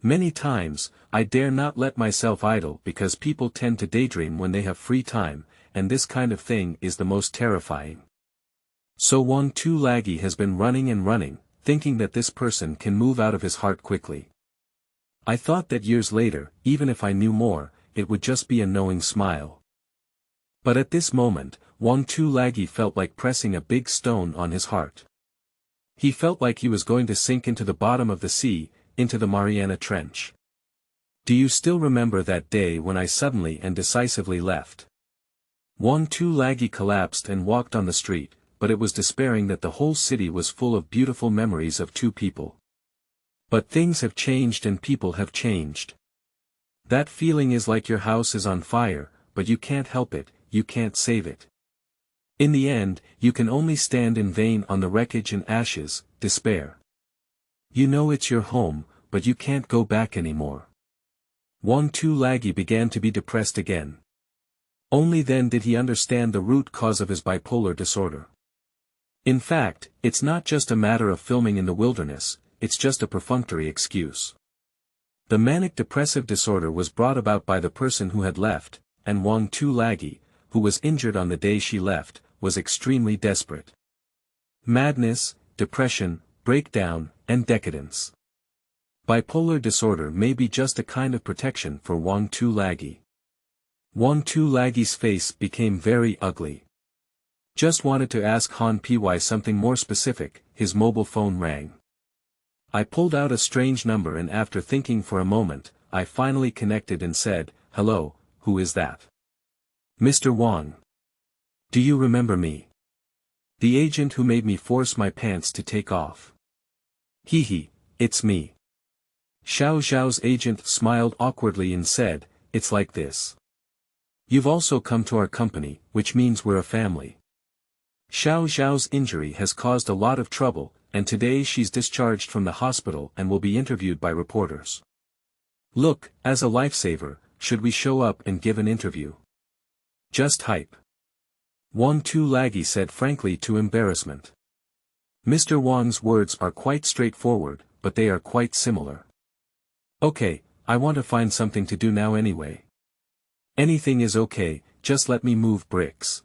Many times, I dare not let myself idle because people tend to daydream when they have free time, and this kind of thing is the most terrifying. So Wang Tu Laggy has been running and running, thinking that this person can move out of his heart quickly. I thought that years later, even if I knew more, it would just be a knowing smile. But at this moment, Wang Tu Laggy felt like pressing a big stone on his heart. He felt like he was going to sink into the bottom of the sea, into the Mariana Trench. Do you still remember that day when I suddenly and decisively left? Wang Tu Laggy collapsed and walked on the street, but it was despairing that the whole city was full of beautiful memories of 2 people. But things have changed and people have changed. That feeling is like your house is on fire, but you can't help it, you can't save it. In the end, you can only stand in vain on the wreckage and ashes, despair. You know it's your home, but you can't go back anymore. Wang Tu Laggy began to be depressed again. Only then did he understand the root cause of his bipolar disorder. In fact, it's not just a matter of filming in the wilderness, it's just a perfunctory excuse. The manic depressive disorder was brought about by the person who had left, and Wang Tu Laggy, who was injured on the day she left, was extremely desperate. Madness, depression, breakdown, and decadence. Bipolar disorder may be just a kind of protection for Wang Tu Laggy. Wang Tu Laggy's face became very ugly. Just wanted to ask Han Py something more specific, his mobile phone rang. I pulled out a strange number and after thinking for a moment, I finally connected and said, Hello, who is that? Mr. Wang. Do you remember me? The agent who made me force my pants to take off. Hee, it's me. Xiao Zhao's agent smiled awkwardly and said, It's like this. You've also come to our company, which means we're a family. Xiao Zhao's injury has caused a lot of trouble, and today she's discharged from the hospital and will be interviewed by reporters. Look, as a lifesaver, should we show up and give an interview? Just hype. Wang Tu Laggy said frankly to embarrassment. Mr. Wang's words are quite straightforward, but they are quite similar. Okay, I want to find something to do now anyway. Anything is okay, just let me move bricks.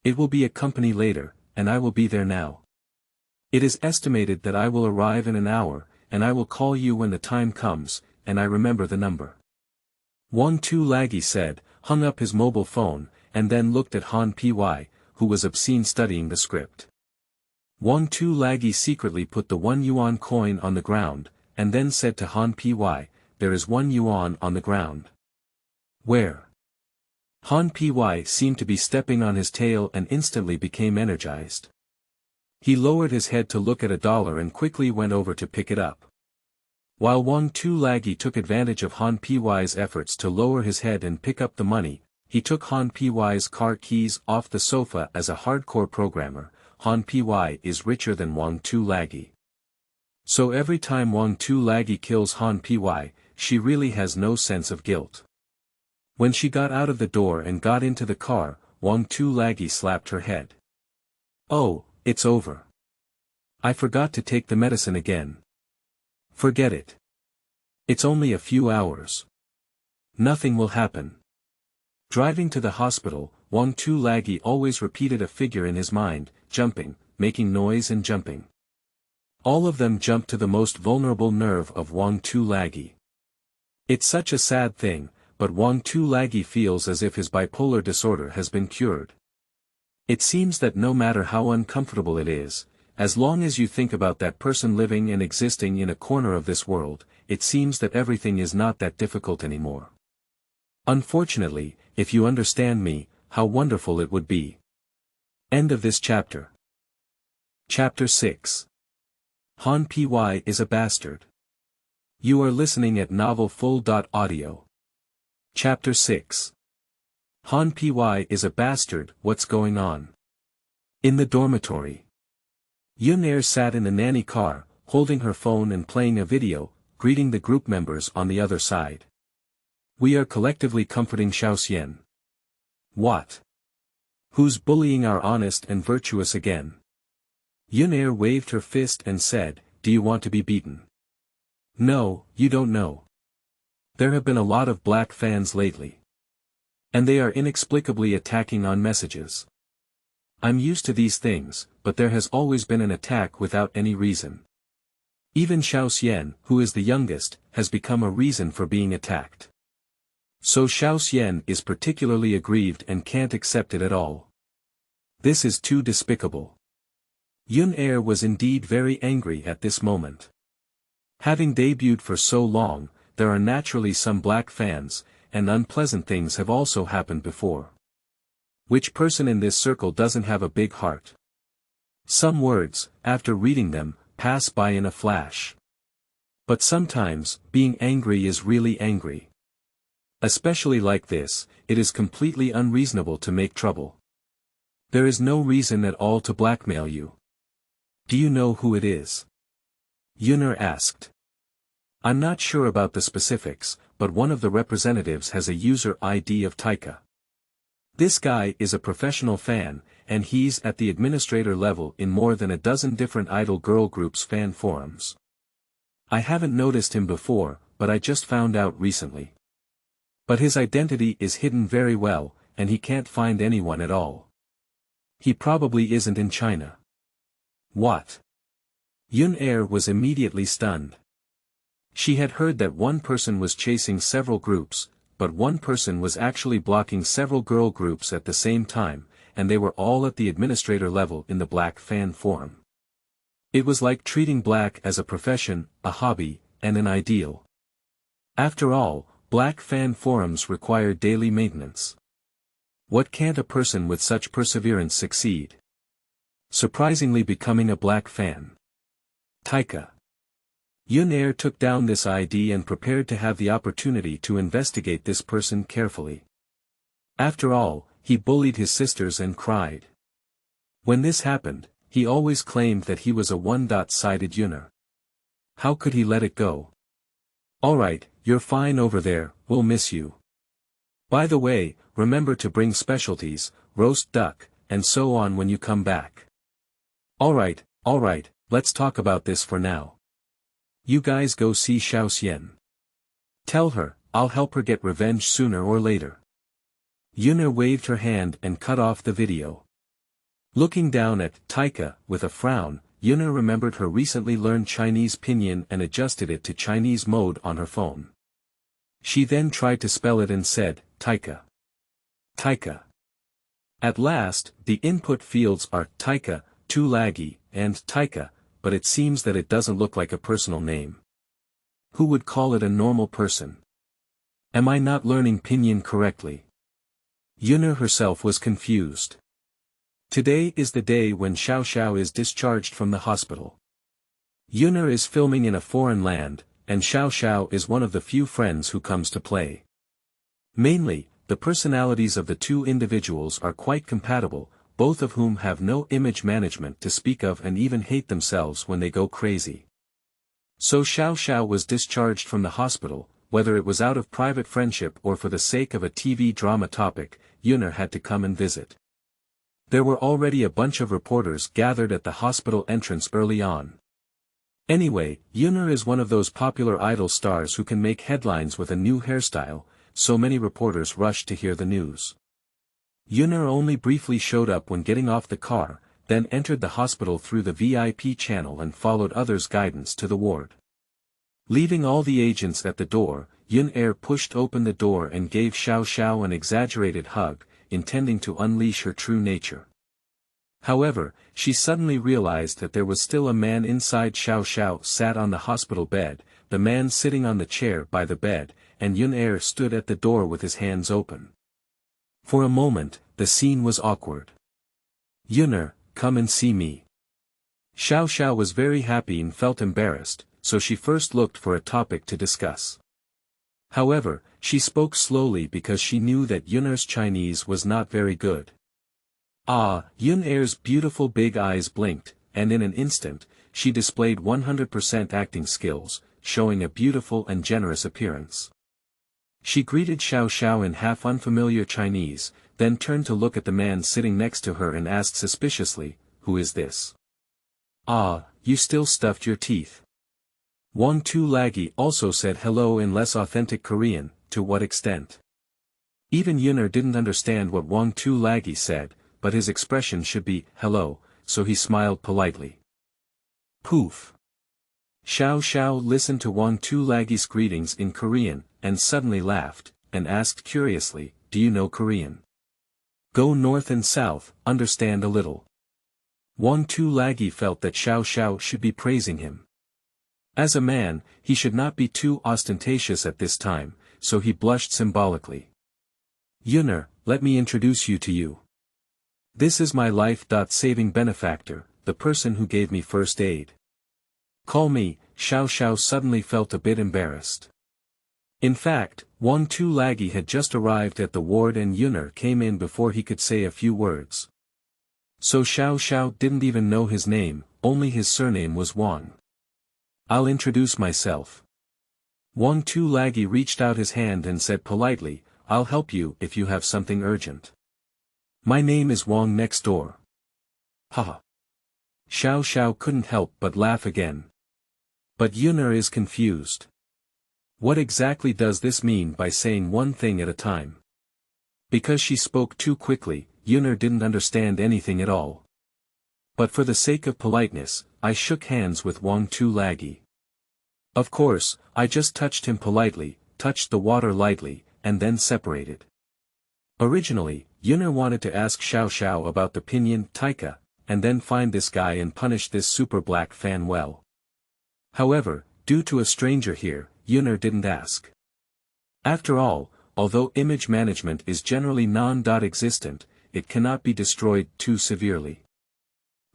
It will be a company later, and I will be there now. It is estimated that I will arrive in an hour, and I will call you when the time comes, and I remember the number. Wang Tu-Lagi said, hung up his mobile phone, and then looked at Han Py, who was obscene studying the script. Wang Tu-Lagi secretly put the 1 yuan coin on the ground, and then said to Han Py, there is 1 yuan on the ground. Where? Han Py seemed to be stepping on his tail and instantly became energized. He lowered his head to look at $1 and quickly went over to pick it up. While Wang Tu-Lagi took advantage of Han Py's efforts to lower his head and pick up the money, he took Han Py's car keys off the sofa. As a hardcore programmer, Han Py is richer than Wang Tu-Lagi. So every time Wang Tu-Lagi kills Han Py, she really has no sense of guilt. When she got out of the door and got into the car, Wang Tu-Lagi slapped her head. Oh, it's over. I forgot to take the medicine again. Forget it. It's only a few hours. Nothing will happen. Driving to the hospital, Wang Tu-Lagi always repeated a figure in his mind, jumping, making noise and jumping. All of them jumped to the most vulnerable nerve of Wang Tu-Lagi. It's such a sad thing, but Wang Tu-Lagi feels as if his bipolar disorder has been cured. It seems that no matter how uncomfortable it is, as long as you think about that person living and existing in a corner of this world, it seems that everything is not that difficult anymore. Unfortunately, if you understand me, how wonderful it would be. End of this chapter. Chapter 6. Han Py is a bastard. You are listening at novelfull.audio. Chapter 6. Han Py is a bastard. What's going on? In the dormitory. Yun-Er sat in the nanny car, holding her phone and playing a video, greeting the group members on the other side. We are collectively comforting Xiaoxian. What? Who's bullying our honest and virtuous again? Yun-Er waved her fist and said, do you want to be beaten? No, you don't know. There have been a lot of black fans lately. And they are inexplicably attacking on messages. I'm used to these things, but there has always been an attack without any reason. Even Xiaoxian, who is the youngest, has become a reason for being attacked. So Xiaoxian is particularly aggrieved and can't accept it at all. This is too despicable. Yun-Er was indeed very angry at this moment. Having debuted for so long, there are naturally some black fans, and unpleasant things have also happened before. Which person in this circle doesn't have a big heart? Some words, after reading them, pass by in a flash. But sometimes, being angry is really angry. Especially like this, it is completely unreasonable to make trouble. There is no reason at all to blackmail you. Do you know who it is? Yun-Er asked. I'm not sure about the specifics, but one of the representatives has a user ID of Taika. This guy is a professional fan, and he's at the administrator level in more than a dozen different idol girl groups fan forums. I haven't noticed him before, but I just found out recently. But his identity is hidden very well, and he can't find anyone at all. He probably isn't in China. What? Yun-Er was immediately stunned. She had heard that one person was chasing several groups, but one person was actually blocking several girl groups at the same time, and they were all at the administrator level in the black fan forum. It was like treating black as a profession, a hobby, and an ideal. After all, black fan forums require daily maintenance. What can't a person with such perseverance succeed? Surprisingly becoming a black fan. Taika. Yun-Er took down this ID and prepared to have the opportunity to investigate this person carefully. After all, he bullied his sisters and cried. When this happened, he always claimed that he was a one-sided Yun-Er. How could he let it go? Alright, you're fine over there, we'll miss you. By the way, remember to bring specialties, roast duck, and so on when you come back. Alright, Alright, let's talk about this for now. You guys go see Xiao Xian. Tell her, I'll help her get revenge sooner or later. Yun'er waved her hand and cut off the video. Looking down at Taika with a frown, Yun'er remembered her recently learned Chinese pinyin and adjusted it to Chinese mode on her phone. She then tried to spell it and said, Taika. Taika. At last, the input fields are Taika, too laggy, and Taika, but it seems that it doesn't look like a personal name. Who would call it a normal person? Am I not learning pinyin correctly? Yun'er herself was confused. Today is the day when Xiao Xiao is discharged from the hospital. Yun'er is filming in a foreign land, and Xiao Xiao is one of the few friends who comes to play. Mainly, the personalities of the two individuals are quite compatible, both of whom have no image management to speak of and even hate themselves when they go crazy. So Xiao Xiao was discharged from the hospital, whether it was out of private friendship or for the sake of a TV drama topic, Yun'er had to come and visit. There were already a bunch of reporters gathered at the hospital entrance early on. Anyway, Yun'er is one of those popular idol stars who can make headlines with a new hairstyle, so many reporters rushed to hear the news. Yun'er only briefly showed up when getting off the car, then entered the hospital through the VIP channel and followed others' guidance to the ward. Leaving all the agents at the door, Yun'er pushed open the door and gave Xiao Xiao an exaggerated hug, intending to unleash her true nature. However, she suddenly realized that there was still a man inside. Xiao Xiao sat on the hospital bed, the man sitting on the chair by the bed, and Yun'er stood at the door with his hands open. For a moment, the scene was awkward. Yun'er, come and see me. Xiao Xiao was very happy and felt embarrassed, so she first looked for a topic to discuss. However, she spoke slowly because she knew that Yun'er's Chinese was not very good. Yun'er's beautiful big eyes blinked, and in an instant, she displayed 100% acting skills, showing a beautiful and generous appearance. She greeted Xiao Xiao in half unfamiliar Chinese, then turned to look at the man sitting next to her and asked suspiciously, "Who is this?" You still stuffed your teeth. Wang Tu-Lagi also said hello in less authentic Korean, to what extent? Even Yun'er didn't understand what Wang Tu-Lagi said, but his expression should be, hello, so he smiled politely. Poof. Xiao Xiao listened to Wang Tu-Lagi's greetings in Korean, and suddenly laughed, and asked curiously, do you know Korean? Go north and south, understand a little. Wang Tu-Lagi felt that Xiao Xiao should be praising him. As a man, he should not be too ostentatious at this time, so he blushed symbolically. Yun'er, let me introduce you to you. This is my life-saving benefactor, the person who gave me first aid. Call me. Xiao Xiao suddenly felt a bit embarrassed. In fact, Wang Tu-Lagi had just arrived at the ward and Yun'er came in before he could say a few words. So Xiao Xiao didn't even know his name, only his surname was Wang. I'll introduce myself. Wang Tu-Lagi reached out his hand and said politely, I'll help you if you have something urgent. My name is Wang next door. Haha. Xiao Xiao couldn't help but laugh again. But Yun'er is confused. What exactly does this mean by saying one thing at a time? Because she spoke too quickly, Yun'er didn't understand anything at all. But for the sake of politeness, I shook hands with Wang Tu-Lagi. Of course, I just touched him politely, touched the water lightly, and then separated. Originally, Yun'er wanted to ask Xiao Xiao about the pinyin Taika, and then find this guy and punish this super black fan well. However, due to a stranger here, Yun'er didn't ask. After all, although image management is generally non-existent, it cannot be destroyed too severely.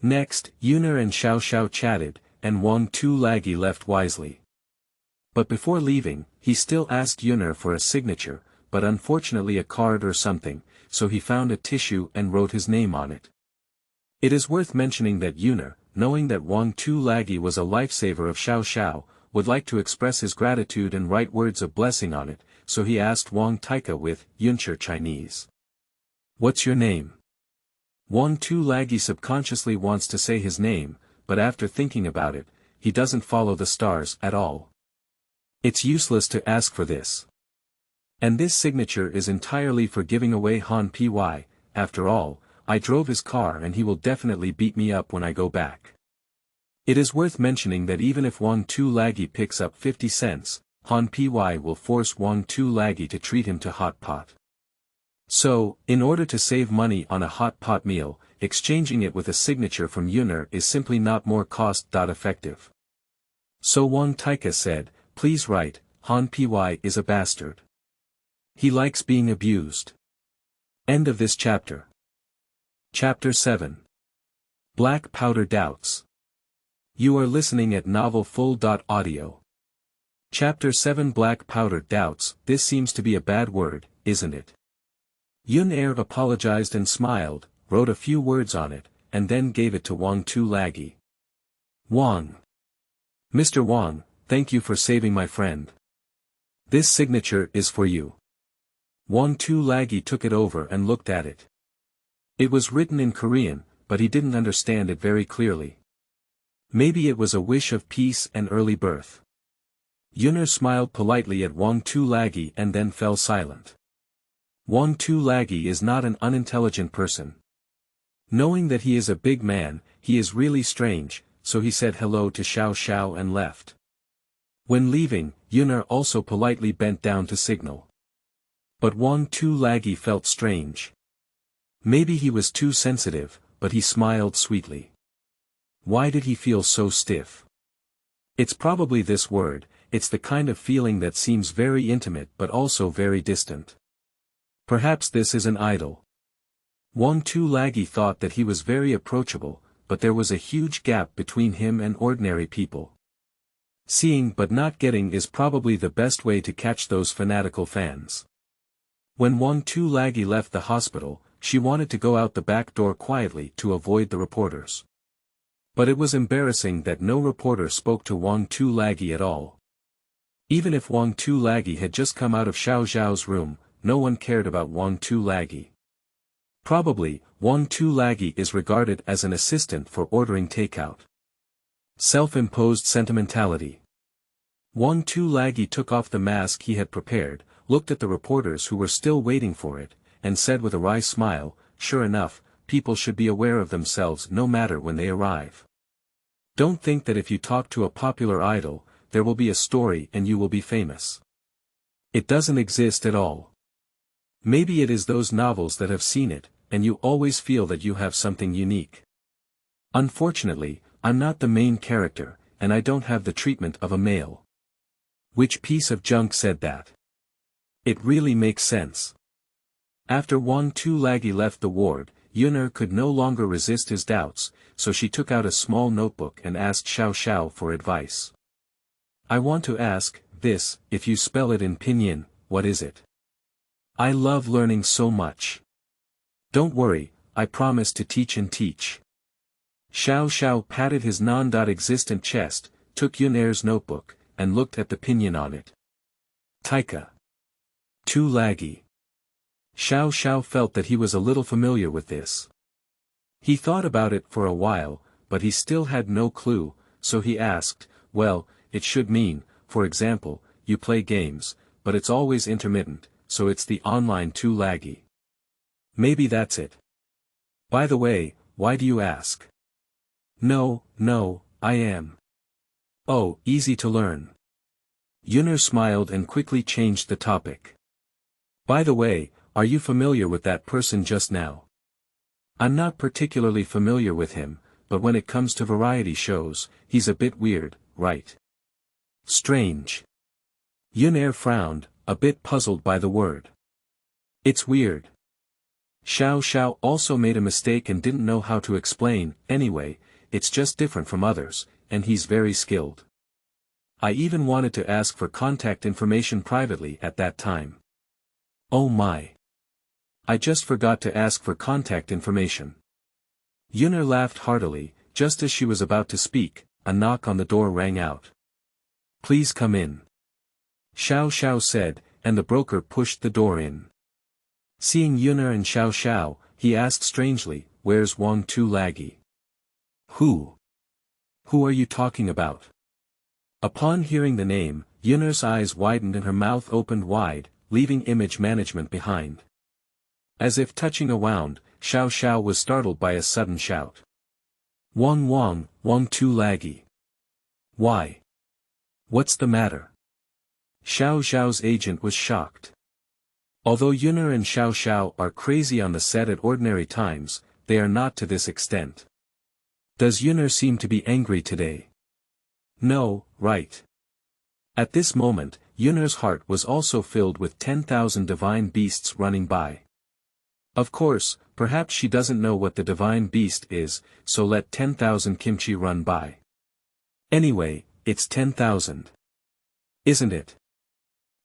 Next, Yun'er and Xiao Xiao chatted, and Wang Tu-Lagi left wisely. But before leaving, he still asked Yun'er for a signature, but unfortunately a card or something, so he found a tissue and wrote his name on it. It is worth mentioning that Yun'er, knowing that Wang Tu-Lagi was a lifesaver of Xiao Xiao, would like to express his gratitude and write words of blessing on it, so he asked Wang Taika with Yun'er Chinese. What's your name? Wang Tu-Lagi subconsciously wants to say his name, but after thinking about it, he doesn't follow the stars at all. It's useless to ask for this. And this signature is entirely for giving away Han Py, after all, I drove his car and he will definitely beat me up when I go back. It is worth mentioning that even if Wang Tu Laggy picks up 50 cents, Han Py will force Wang Tu Laggy to treat him to hot pot. So, in order to save money on a hot pot meal, exchanging it with a signature from Yunner is simply not more cost-effective. So Wang Taika said, please write, Han Py is a bastard. He likes being abused. End of this chapter. Chapter 7. Black Powder Doubts. You are listening at novelfull.audio. Chapter 7 Black Powder Doubts. This seems to be a bad word, isn't it? Yun-er apologized and smiled, wrote a few words on it, and then gave it to Wang Tu Laggy. Wang. Mr. Wang, thank you for saving my friend. This signature is for you. Wang Tu Laggy took it over and looked at it. It was written in Korean, but he didn't understand it very clearly. Maybe it was a wish of peace and early birth. Yunner smiled politely at Wang Tu Laggy and then fell silent. Wang Tu Laggy is not an unintelligent person. Knowing that he is a big man, he is really strange, so he said hello to Xiao Xiao and left. When leaving, Yunner also politely bent down to signal. But Wang Tu Laggy felt strange. Maybe he was too sensitive, but he smiled sweetly. Why did he feel so stiff? It's probably this word, it's the kind of feeling that seems very intimate but also very distant. Perhaps this is an idol. Wang Tu Laggy thought that he was very approachable, but there was a huge gap between him and ordinary people. Seeing but not getting is probably the best way to catch those fanatical fans. When Wang Tu Laggy left the hospital, she wanted to go out the back door quietly to avoid the reporters. But it was embarrassing that no reporter spoke to Wang Tu Laggy at all. Even if Wang Tu Laggy had just come out of Xiao Zhao's room, no one cared about Wang Tu Laggy. Probably, Wang Tu Laggy is regarded as an assistant for ordering takeout. Self-imposed sentimentality. Wang Tu Laggy took off the mask he had prepared, looked at the reporters who were still waiting for it, and said with a wry smile, sure enough, people should be aware of themselves no matter when they arrive. Don't think that if you talk to a popular idol, there will be a story and you will be famous. It doesn't exist at all. Maybe it is those novels that have seen it, and you always feel that you have something unique. Unfortunately, I'm not the main character, and I don't have the treatment of a male. Which piece of junk said that? It really makes sense. After Wang Tu Laggy left the ward, Yunner could no longer resist his doubts, so she took out a small notebook and asked Xiao Xiao for advice. I want to ask, this, if you spell it in pinyin, what is it? I love learning so much. Don't worry, I promise to teach and teach. Xiao Xiao patted his non-existent chest, took Yunner's notebook, and looked at the pinyin on it. Taika. Tu Laggy. Xiao Xiao felt that he was a little familiar with this. He thought about it for a while, but he still had no clue, so he asked, well, it should mean, for example, you play games, but it's always intermittent, so it's the online Tu Laggy. Maybe that's it. By the way, why do you ask? No, I am. Oh, easy to learn. Yunner smiled and quickly changed the topic. By the way, are you familiar with that person just now? I'm not particularly familiar with him, but when it comes to variety shows, he's a bit weird, right? Strange. Yunner frowned, a bit puzzled by the word. It's weird. Xiao Xiao also made a mistake and didn't know how to explain, anyway, it's just different from others, and he's very skilled. I even wanted to ask for contact information privately at that time. Oh my. I just forgot to ask for contact information. Yunner laughed heartily, just as she was about to speak, a knock on the door rang out. Please come in. Xiao Xiao said, and the broker pushed the door in. Seeing Yunner and Xiao Xiao, he asked strangely, where's Wang Tu Laggy? Who? Who are you talking about? Upon hearing the name, Yunner's eyes widened and her mouth opened wide, leaving image management behind. As if touching a wound, Xiao Xiao was startled by a sudden shout. Wang too laggy. Why? What's the matter? Xiao Xiao's agent was shocked. Although Yunner and Xiao Xiao are crazy on the set at ordinary times, they are not to this extent. Does Yunner seem to be angry today? No, right. At this moment, Yunner's heart was also filled with 10,000 divine beasts running by. Of course, perhaps she doesn't know what the divine beast is, so let 10,000 kimchi run by. Anyway, it's 10,000. Isn't it?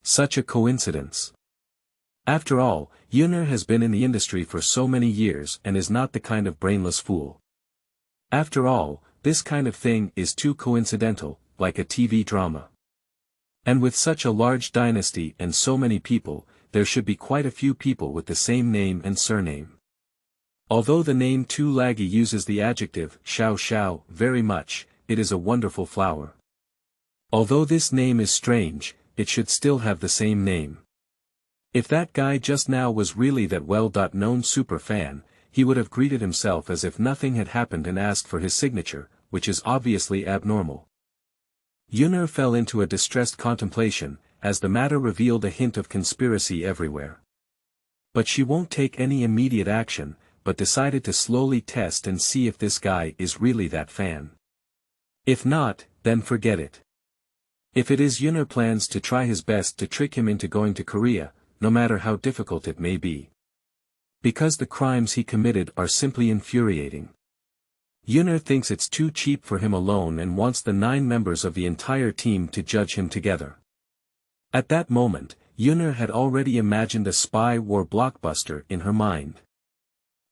Such a coincidence. After all, Yunner has been in the industry for so many years and is not the kind of brainless fool. After all, this kind of thing is too coincidental, like a TV drama. And with such a large dynasty and so many people, there should be quite a few people with the same name and surname. Although the name too laggy uses the adjective Xiao Xiao very much, it is a wonderful flower. Although this name is strange, it should still have the same name. If that guy just now was really that well-known super fan, he would have greeted himself as if nothing had happened and asked for his signature, which is obviously abnormal. Yunner fell into a distressed contemplation, as the matter revealed a hint of conspiracy everywhere. But she won't take any immediate action, but decided to slowly test and see if this guy is really that fan. If not, then forget it. If it is, Yunner plans to try his best to trick him into going to Korea, no matter how difficult it may be. Because the crimes he committed are simply infuriating. Yunner thinks it's too cheap for him alone and wants the 9 members of the entire team to judge him together. At that moment, Yunner had already imagined a spy war blockbuster in her mind.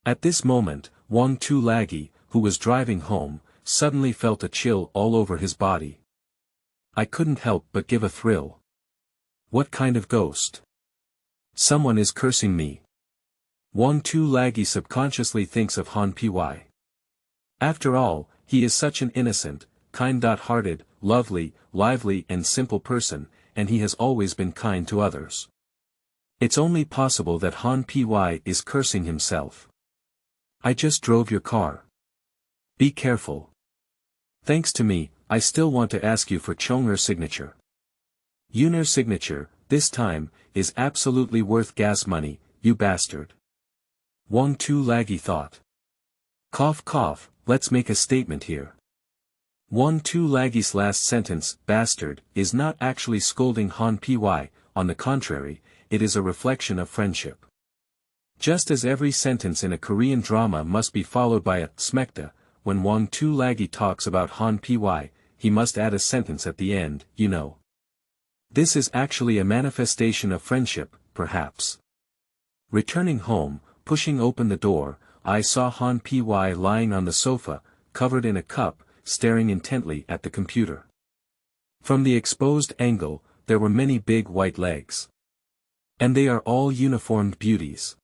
At this moment, Wang too laggy, who was driving home, suddenly felt a chill all over his body. I couldn't help but give a thrill. What kind of ghost? Someone is cursing me. Wang too laggy subconsciously thinks of Han Py. After all, he is such an innocent, kind-hearted, lovely, lively and simple person, and he has always been kind to others. It's only possible that Han Py is cursing himself. I just drove your car. Be careful. Thanks to me, I still want to ask you for Chong'er's signature. Yunner's signature, this time, is absolutely worth gas money, you bastard. Wang too laggy thought. Cough cough, let's make a statement here. Wang too laggy's last sentence, bastard, is not actually scolding Han Py, on the contrary, it is a reflection of friendship. Just as every sentence in a Korean drama must be followed by a smekta, when Wang too laggy talks about Han Py, he must add a sentence at the end, you know. This is actually a manifestation of friendship, perhaps. Returning home, pushing open the door, I saw Han Py lying on the sofa, covered in a cup, staring intently at the computer. From the exposed angle, there were many big white legs. And they are all uniformed beauties.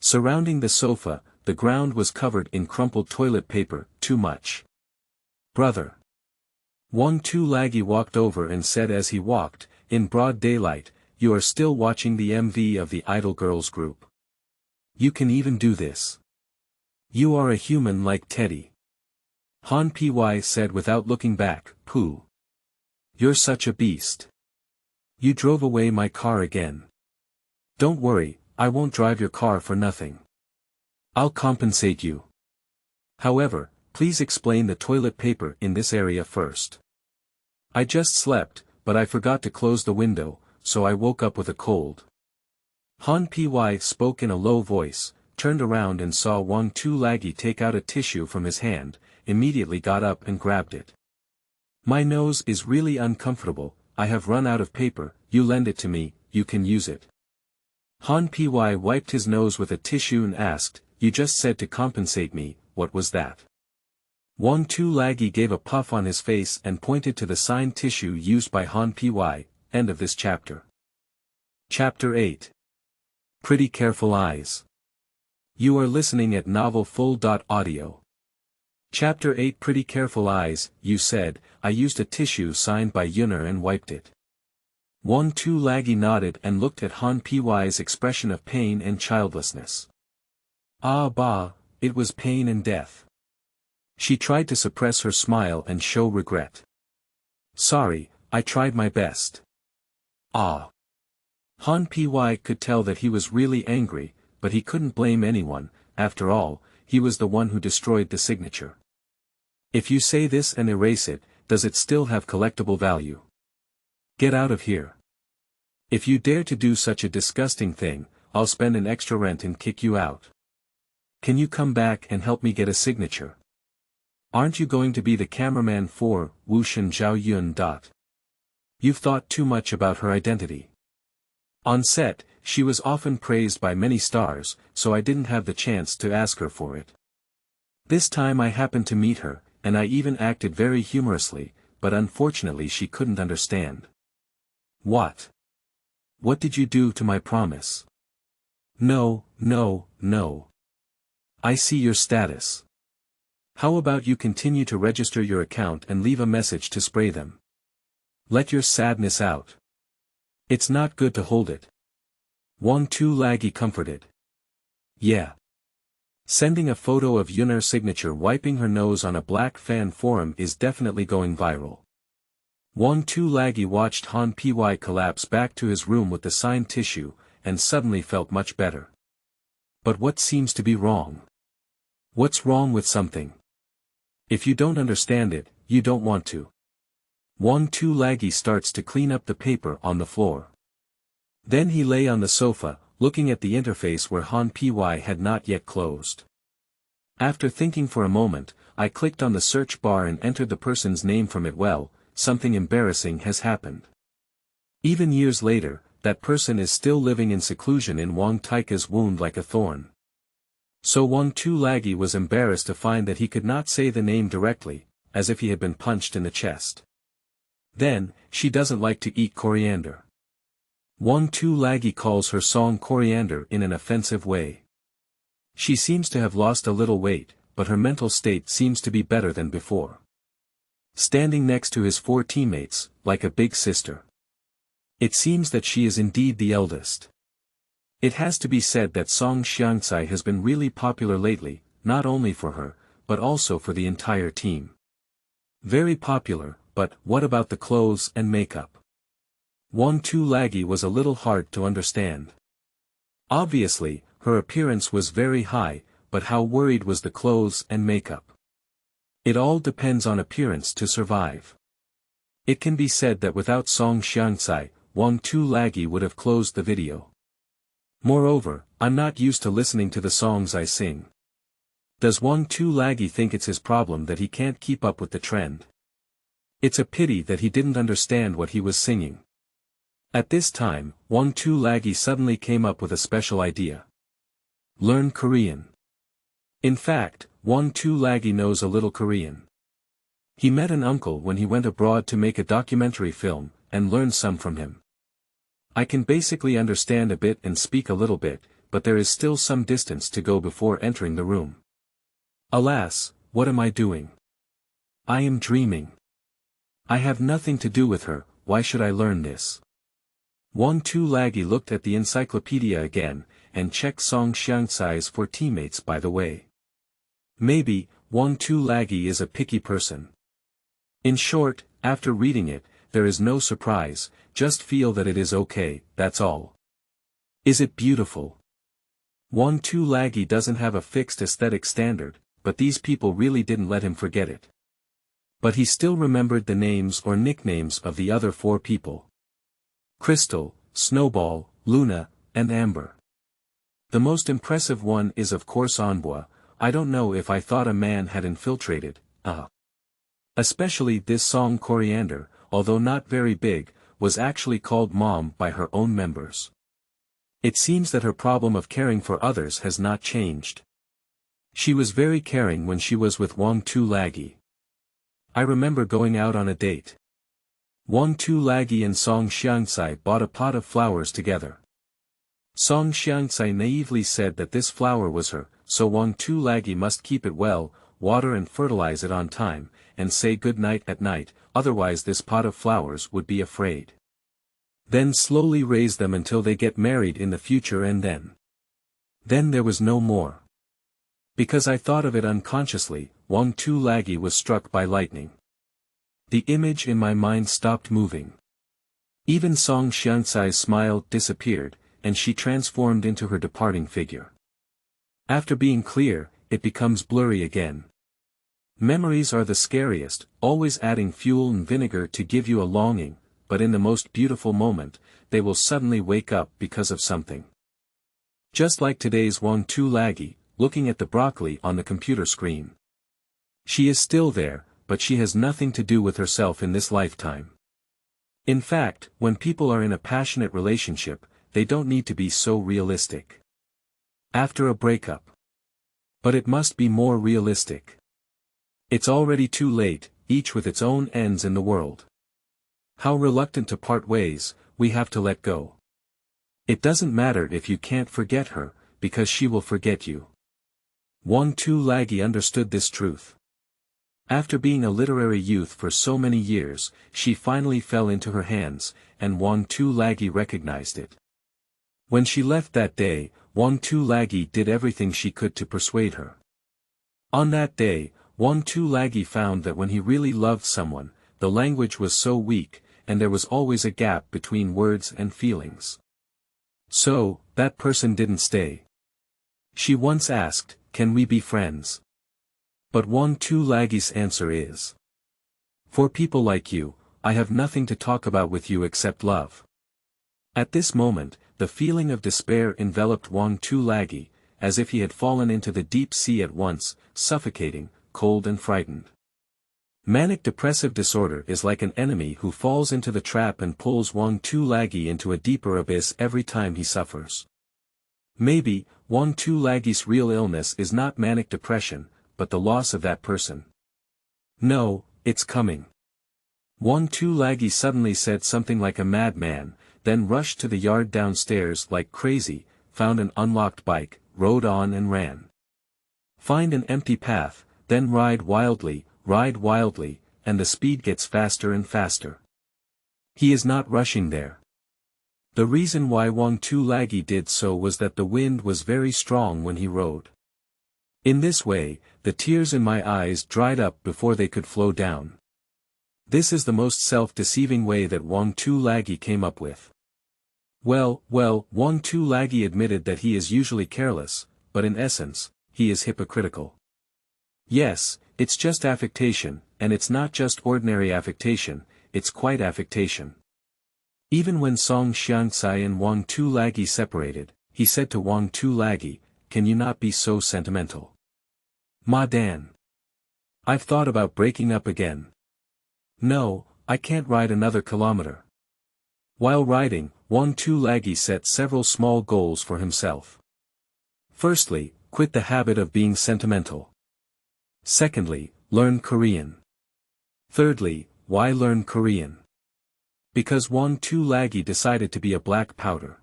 Surrounding the sofa, the ground was covered in crumpled toilet paper, too much. Brother. Wang too laggy walked over and said as he walked, in broad daylight, you are still watching the MV of the Idol Girls group. You can even do this. You are a human like Teddy. Han Py said without looking back, Pooh. You're such a beast. You drove away my car again. Don't worry, I won't drive your car for nothing. I'll compensate you. However, please explain the toilet paper in this area first. I just slept, but I forgot to close the window, so I woke up with a cold. Han Py spoke in a low voice, turned around and saw Wang too laggy take out a tissue from his hand, immediately got up and grabbed it. My nose is really uncomfortable, I have run out of paper, you lend it to me, you can use it. Han Py wiped his nose with a tissue and asked, you just said to compensate me, what was that? Wang too laggy gave a puff on his face and pointed to the signed tissue used by Han Py, end of this chapter. Chapter 8. Pretty Careful Eyes. You are listening at novelfull.audio. Chapter 8 Pretty careful eyes, you said. I used a tissue signed by Yunner and wiped it. 1-2 Laggy nodded and looked at Han Py's expression of pain and childlessness. Ah bah, it was pain and death. She tried to suppress her smile and show regret. Sorry, I tried my best. Ah. Han Py could tell that he was really angry, but he couldn't blame anyone. After all, he was the one who destroyed the signature. If you say this and erase it, does it still have collectible value? Get out of here. If you dare to do such a disgusting thing, I'll spend an extra rent and kick you out. Can you come back and help me get a signature? Aren't you going to be the cameraman for Wushan Zhao Yun? You've thought too much about her identity. On set, she was often praised by many stars, so I didn't have the chance to ask her for it. This time I happened to meet her, and I even acted very humorously, but unfortunately she couldn't understand. What? What did you do to my promise? No, no, no. I see your status. How about you continue to register your account and leave a message to spray them? Let your sadness out. It's not good to hold it. 1-2 Laggy comforted. Yeah. Sending a photo of Yunner's signature wiping her nose on a black fan forum is definitely going viral. 1-2 Laggy watched Han Py collapse back to his room with the signed tissue, and suddenly felt much better. But what seems to be wrong? What's wrong with something? If you don't understand it, you don't want to. 1-2 Laggy starts to clean up the paper on the floor. Then he lay on the sofa, looking at the interface where Han Py had not yet closed. After thinking for a moment, I clicked on the search bar and entered the person's name from it. Well, something embarrassing has happened. Even years later, that person is still living in seclusion in Wang Taika's wound like a thorn. So 1-2 Laggy was embarrassed to find that he could not say the name directly, as if he had been punched in the chest. Then, she doesn't like to eat coriander. 1-2 Laggy calls her song coriander in an offensive way. She seems to have lost a little weight, but her mental state seems to be better than before. Standing next to his 4 teammates, like a big sister. It seems that she is indeed the eldest. It has to be said that Song Xiangcai has been really popular lately, not only for her, but also for the entire team. Very popular, but what about the clothes and makeup? 1-2 Laggy was a little hard to understand. Obviously, her appearance was very high, but how worried was the clothes and makeup? It all depends on appearance to survive. It can be said that without Song Xiangcai, 1-2 Laggy would have closed the video. Moreover, I'm not used to listening to the songs I sing. Does 1-2 Laggy think it's his problem that he can't keep up with the trend? It's a pity that he didn't understand what he was singing. At this time, 1-2 Laggy suddenly came up with a special idea. Learn Korean. In fact, 1-2 Laggy knows a little Korean. He met an uncle when he went abroad to make a documentary film, and learned some from him. I can basically understand a bit and speak a little bit, but there is still some distance to go before entering the room. Alas, what am I doing? I am dreaming. I have nothing to do with her, why should I learn this? 1-2 Laggy looked at the encyclopedia again, and checked Song Xiangcai's 4 teammates by the way. Maybe, 1-2 Laggy is a picky person. In short, after reading it, there is no surprise, just feel that it is okay, that's all. Is it beautiful? 1-2 Laggy doesn't have a fixed aesthetic standard, but these people really didn't let him forget it. But he still remembered the names or nicknames of the other 4 people. Crystal, Snowball, Luna, and Amber. The most impressive one is of course Envoy. I don't know if I thought a man had infiltrated, Especially this song Coriander, although not very big, was actually called Mom by her own members. It seems that her problem of caring for others has not changed. She was very caring when she was with 1-2 Laggy. I remember going out on a date. 1-2 Laggy and Song Xiangcai bought a pot of flowers together. Song Xiangcai naively said that this flower was her, so 1-2 Laggy must keep it well, water and fertilize it on time, and say good night at night, otherwise this pot of flowers would be afraid. Then slowly raise them until they get married in the future and then. Then there was no more. Because I thought of it unconsciously, Wang Tu-Lagi was struck by lightning. The image in my mind stopped moving. Even Song Xiangcai's smile disappeared, and she transformed into her departing figure. After being clear, it becomes blurry again. Memories are the scariest, always adding fuel and vinegar to give you a longing, but in the most beautiful moment, they will suddenly wake up because of something. Just like today's Wang Tu-Lagi, looking at the broccoli on the computer screen. She is still there, but she has nothing to do with herself in this lifetime. In fact, when people are in a passionate relationship, they don't need to be so realistic. After a breakup. But it must be more realistic. It's already too late, each with its own ends in the world. How reluctant to part ways, we have to let go. It doesn't matter if you can't forget her, because she will forget you. Wang Tu-Lagi understood this truth. After being a literary youth for so many years, she finally fell into her hands, and Wang Tu-Lagi recognized it. When she left that day, Wang Tu-Lagi did everything she could to persuade her. On that day, Wang Tu-Lagi found that when he really loved someone, the language was so weak, and there was always a gap between words and feelings. So, that person didn't stay. She once asked, "Can we be friends?" But Wang Tu-Lagi's answer is, "For people like you, I have nothing to talk about with you except love." At this moment, the feeling of despair enveloped Wang Tu-Lagi, as if he had fallen into the deep sea at once, suffocating, cold and frightened. Manic depressive disorder is like an enemy who falls into the trap and pulls Wang Tu-Lagi into a deeper abyss every time he suffers. Maybe, Wang Tu-Lagi's real illness is not manic depression, but the loss of that person. No, it's coming. Wang Tu-Lagi suddenly said something like a madman, then rushed to the yard downstairs like crazy, found an unlocked bike, rode on and ran. Find an empty path, then ride wildly, and the speed gets faster and faster. He is not rushing there. The reason why Wang Tu-Lagi did so was that the wind was very strong when he rode. In this way, the tears in my eyes dried up before they could flow down. This is the most self-deceiving way that Wang Tu-Lagi came up with. Well, Wang Tu-Lagi admitted that he is usually careless, but in essence, he is hypocritical. Yes, it's just affectation, and it's not just ordinary affectation, it's quite affectation. Even when Song Xiangcai and Wang Tu-Lagi separated, he said to Wang Tu-Lagi, "Can you not be so sentimental? Ma Dan. I've thought about breaking up again. No, I can't ride another kilometer." While riding, Wang Tu-Lagi set several small goals for himself. Firstly, quit the habit of being sentimental. Secondly, learn Korean. Thirdly, why learn Korean? Because Wang Tu-Lagi decided to be a black powder.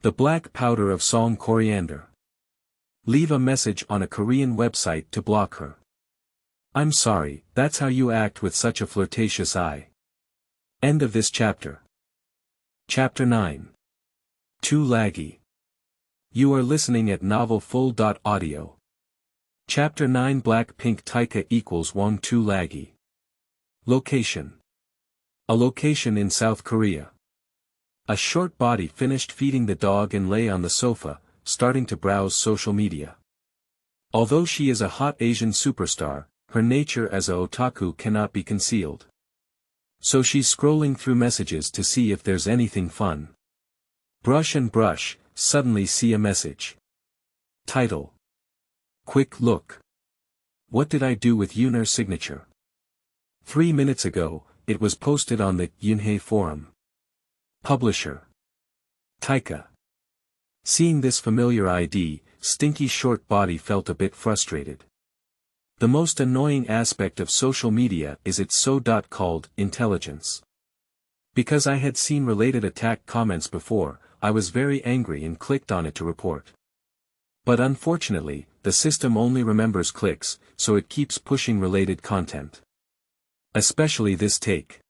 The black powder of song coriander. Leave a message on a Korean website to block her. I'm sorry, that's how you act with such a flirtatious eye. End of this chapter. Chapter 9. Tu-Lagi. You are listening at novelfull.audio. Chapter 9 Blackpink Taika equals Wang Tu-Lagi. Location. A location in South Korea. A short body finished feeding the dog and lay on the sofa, starting to browse social media. Although she is a hot Asian superstar, her nature as a otaku cannot be concealed. So she's scrolling through messages to see if there's anything fun. Brush, suddenly see a message. Title. Quick look. What did I do with Yunher's signature? 3 minutes ago, it was posted on the Yunhei forum. Publisher. Taika. Seeing this familiar ID, Stinky Short Body felt a bit frustrated. The most annoying aspect of social media is its so-called intelligence. Because I had seen related attack comments before, I was very angry and clicked on it to report. But unfortunately, the system only remembers clicks, so it keeps pushing related content. Especially this take.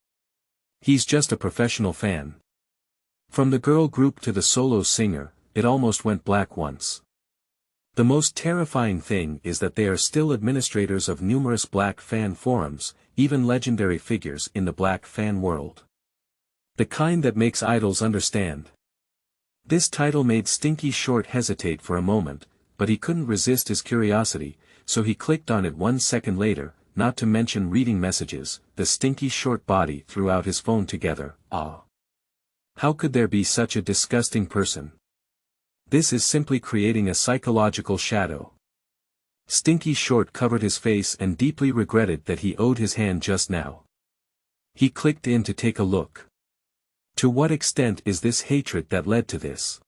He's just a professional fan. From the girl group to the solo singer, it almost went black once. The most terrifying thing is that they are still administrators of numerous black fan forums, even legendary figures in the black fan world. The kind that makes idols understand. This title made Stinky Short hesitate for a moment, but he couldn't resist his curiosity, so he clicked on it 1 second later, not to mention reading messages. The Stinky Short body threw out his phone together. Ah! How could there be such a disgusting person? This is simply creating a psychological shadow. Stinky Short covered his face and deeply regretted that he owed his hand just now. He clicked in to take a look. To what extent is this hatred that led to this?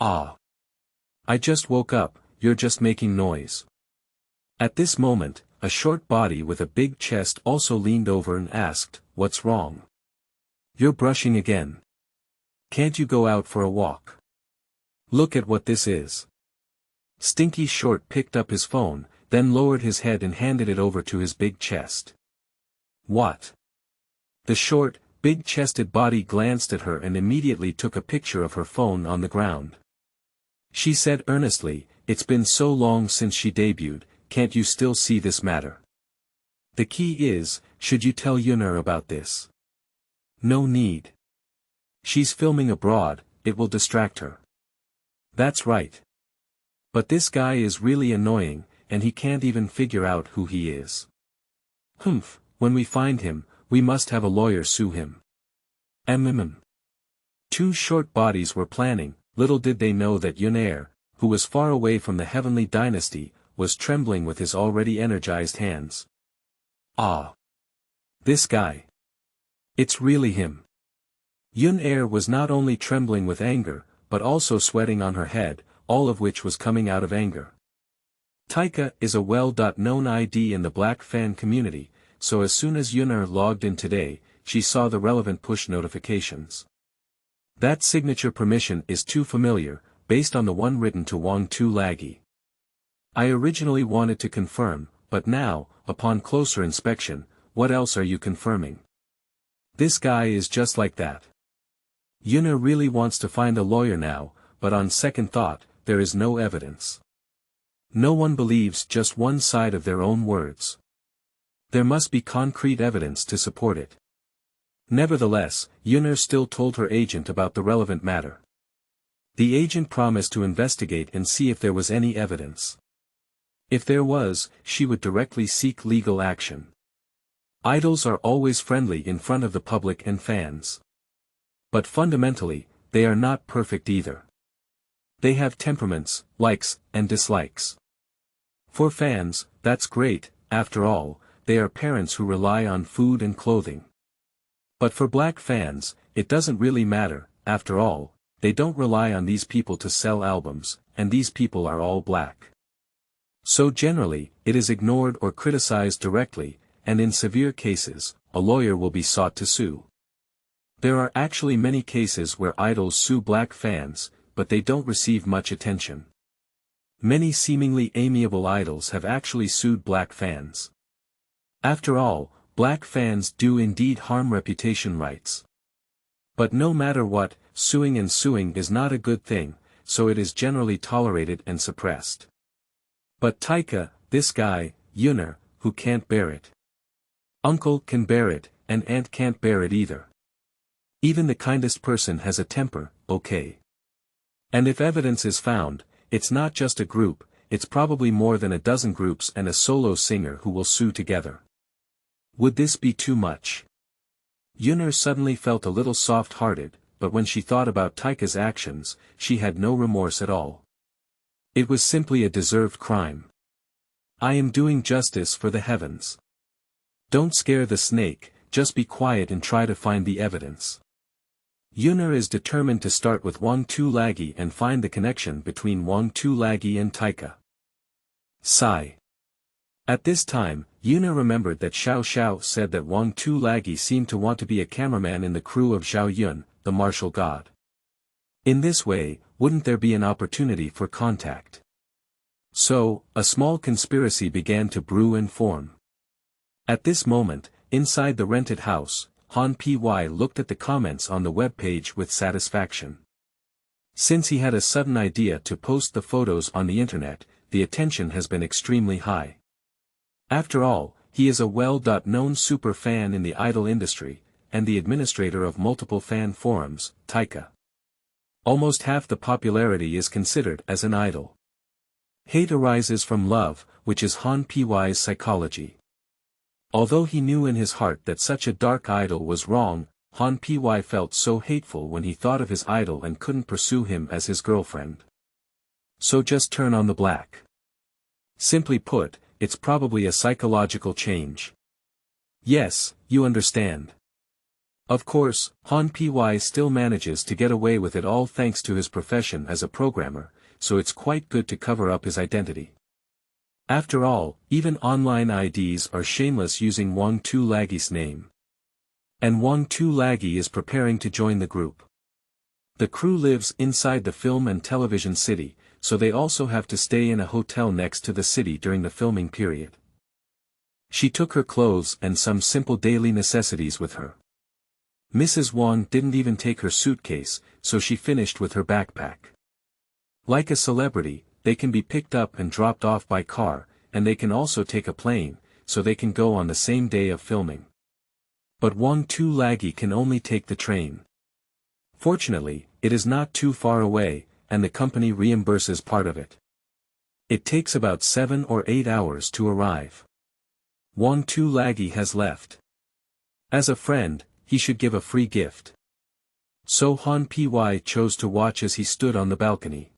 Ah! I just woke up, you're just making noise. At this moment, a short body with a big chest also leaned over and asked, "What's wrong? You're brushing again. Can't you go out for a walk? Look at what this is." Stinky Short picked up his phone, then lowered his head and handed it over to his big chest. What? The short, big-chested body glanced at her and immediately took a picture of her phone on the ground. She said earnestly, "It's been so long since she debuted, can't you still see this matter? The key is, should you tell Yunner about this? No need. She's filming abroad, it will distract her." That's right. But this guy is really annoying, and he can't even figure out who he is. Humph, when we find him, we must have a lawyer sue him. Two short bodies were planning. Little did they know that Yunner, who was far away from the heavenly dynasty, was trembling with his already energized hands. Ah! This guy. It's really him. Yunner was not only trembling with anger, but also sweating on her head, all of which was coming out of anger. Taika is a well-known ID in the black fan community, so as soon as Yunner logged in today, she saw the relevant push notifications. That signature permission is too familiar, based on the one written to Wang too laggy. I originally wanted to confirm, but now, upon closer inspection, what else are you confirming? This guy is just like that. Yunner really wants to find a lawyer now, but on second thought, there is no evidence. No one believes just one side of their own words. There must be concrete evidence to support it. Nevertheless, Yunner still told her agent about the relevant matter. The agent promised to investigate and see if there was any evidence. If there was, she would directly seek legal action. Idols are always friendly in front of the public and fans. But fundamentally, they are not perfect either. They have temperaments, likes, and dislikes. For fans, that's great, after all, they are parents who rely on food and clothing. But for black fans, it doesn't really matter, after all, they don't rely on these people to sell albums, and these people are all black. So generally, it is ignored or criticized directly, and in severe cases, a lawyer will be sought to sue. There are actually many cases where idols sue black fans, but they don't receive much attention. Many seemingly amiable idols have actually sued black fans. After all, black fans do indeed harm reputation rights. But no matter what, suing is not a good thing, so it is generally tolerated and suppressed. But Taika, this guy, Yunner, who can't bear it. Uncle can bear it, and aunt can't bear it either. Even the kindest person has a temper, okay. And if evidence is found, it's not just a group, it's probably more than a dozen groups and a solo singer who will sue together. Would this be too much? Yunner suddenly felt a little soft-hearted, but when she thought about Taika's actions, she had no remorse at all. It was simply a deserved crime. I am doing justice for the heavens. Don't scare the snake, just be quiet and try to find the evidence. Yunner is determined to start with Wang too laggy and find the connection between Wang too laggy and Taika. Sigh. At this time, Yunner remembered that Xiao Xiao said that Wang too laggy seemed to want to be a cameraman in the crew of Zhao Yun, the martial god. In this way, wouldn't there be an opportunity for contact? So, a small conspiracy began to brew and form. At this moment, inside the rented house, Han Py looked at the comments on the webpage with satisfaction. Since he had a sudden idea to post the photos on the internet, the attention has been extremely high. After all, he is a well-known super fan in the idol industry, and the administrator of multiple fan forums, Taika. Almost half the popularity is considered as an idol. Hate arises from love, which is Han Py's psychology. Although he knew in his heart that such a dark idol was wrong, Han Py felt so hateful when he thought of his idol and couldn't pursue him as his girlfriend. So just turn on the black. Simply put, it's probably a psychological change. Yes, you understand. Of course, Han Py still manages to get away with it all thanks to his profession as a programmer, so it's quite good to cover up his identity. After all, even online IDs are shameless using Wang Tu Laggy's name. And Wang Tu Laggy is preparing to join the group. The crew lives inside the film and television city, so they also have to stay in a hotel next to the city during the filming period. She took her clothes and some simple daily necessities with her. Mrs. Wang didn't even take her suitcase, so she finished with her backpack. Like a celebrity, they can be picked up and dropped off by car, and they can also take a plane, so they can go on the same day of filming. But Wang Tu Laggy can only take the train. Fortunately, it is not too far away, and the company reimburses part of it. It takes about 7 or 8 hours to arrive. Wang Tu Laggy has left. As a friend, he should give a free gift. So Han Py chose to watch as he stood on the balcony.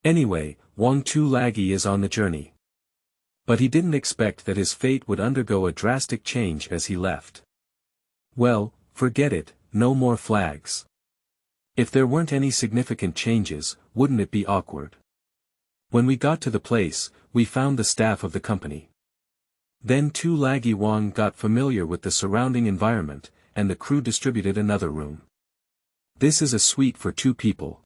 Anyway, Wang Tu Laggy is on the journey. But he didn't expect that his fate would undergo a drastic change as he left. Well, forget it, no more flags. If there weren't any significant changes, wouldn't it be awkward? When we got to the place, we found the staff of the company. Then Tu Laggy Wang got familiar with the surrounding environment, and the crew distributed another room. This is a suite for 2 people.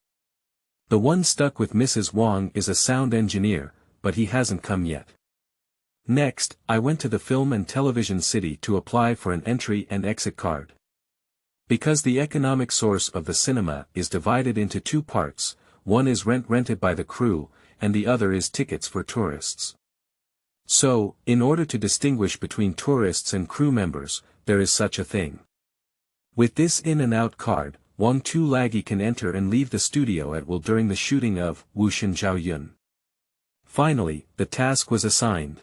The one stuck with Mrs. Wang is a sound engineer, but he hasn't come yet. Next, I went to the film and television city to apply for an entry and exit card. Because the economic source of the cinema is divided into 2 parts, one is rented by the crew, and the other is tickets for tourists. So, in order to distinguish between tourists and crew members, there is such a thing. With this in and out card, Wang Tu Laggy can enter and leave the studio at will during the shooting of Wuxin Zhao Yun. Finally, the task was assigned.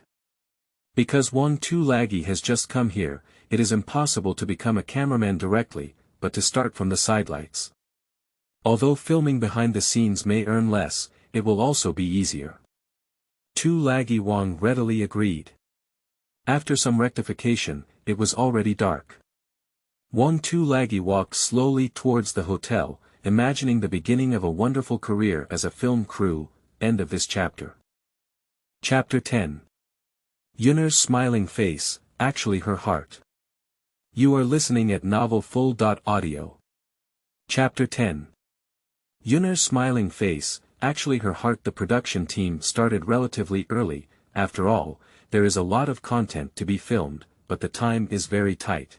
Because Wang Tu Laggy has just come here, it is impossible to become a cameraman directly, but to start from the sidelights. Although filming behind the scenes may earn less, it will also be easier. Tu Laggy Wang readily agreed. After some rectification, it was already dark. Wang Tu Laggy walked slowly towards the hotel, imagining the beginning of a wonderful career as a film crew. End of this chapter. Chapter 10. Yunner's smiling face, actually her heart. You are listening at novelfull.audio. Chapter 10. Yunner's smiling face, actually her heart. The production team started relatively early. After all, there is a lot of content to be filmed, but the time is very tight.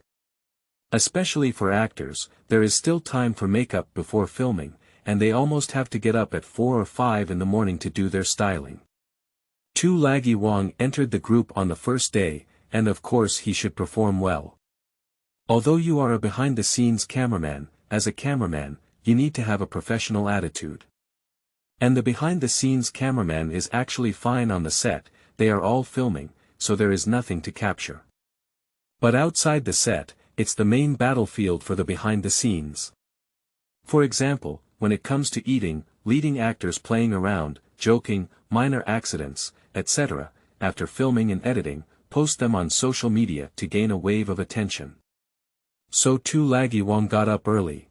Especially for actors, there is still time for makeup before filming, and they almost have to get up at 4 or 5 in the morning to do their styling. Tu Laggy Wang entered the group on the first day, and of course he should perform well. Although you are a behind-the-scenes cameraman, as a cameraman, you need to have a professional attitude. And the behind-the-scenes cameraman is actually fine on the set, they are all filming, so there is nothing to capture. But outside the set, it's the main battlefield for the behind-the-scenes. For example, when it comes to eating, leading actors playing around, joking, minor accidents, etc., after filming and editing, post them on social media to gain a wave of attention. So Tu Laggy Wang got up early.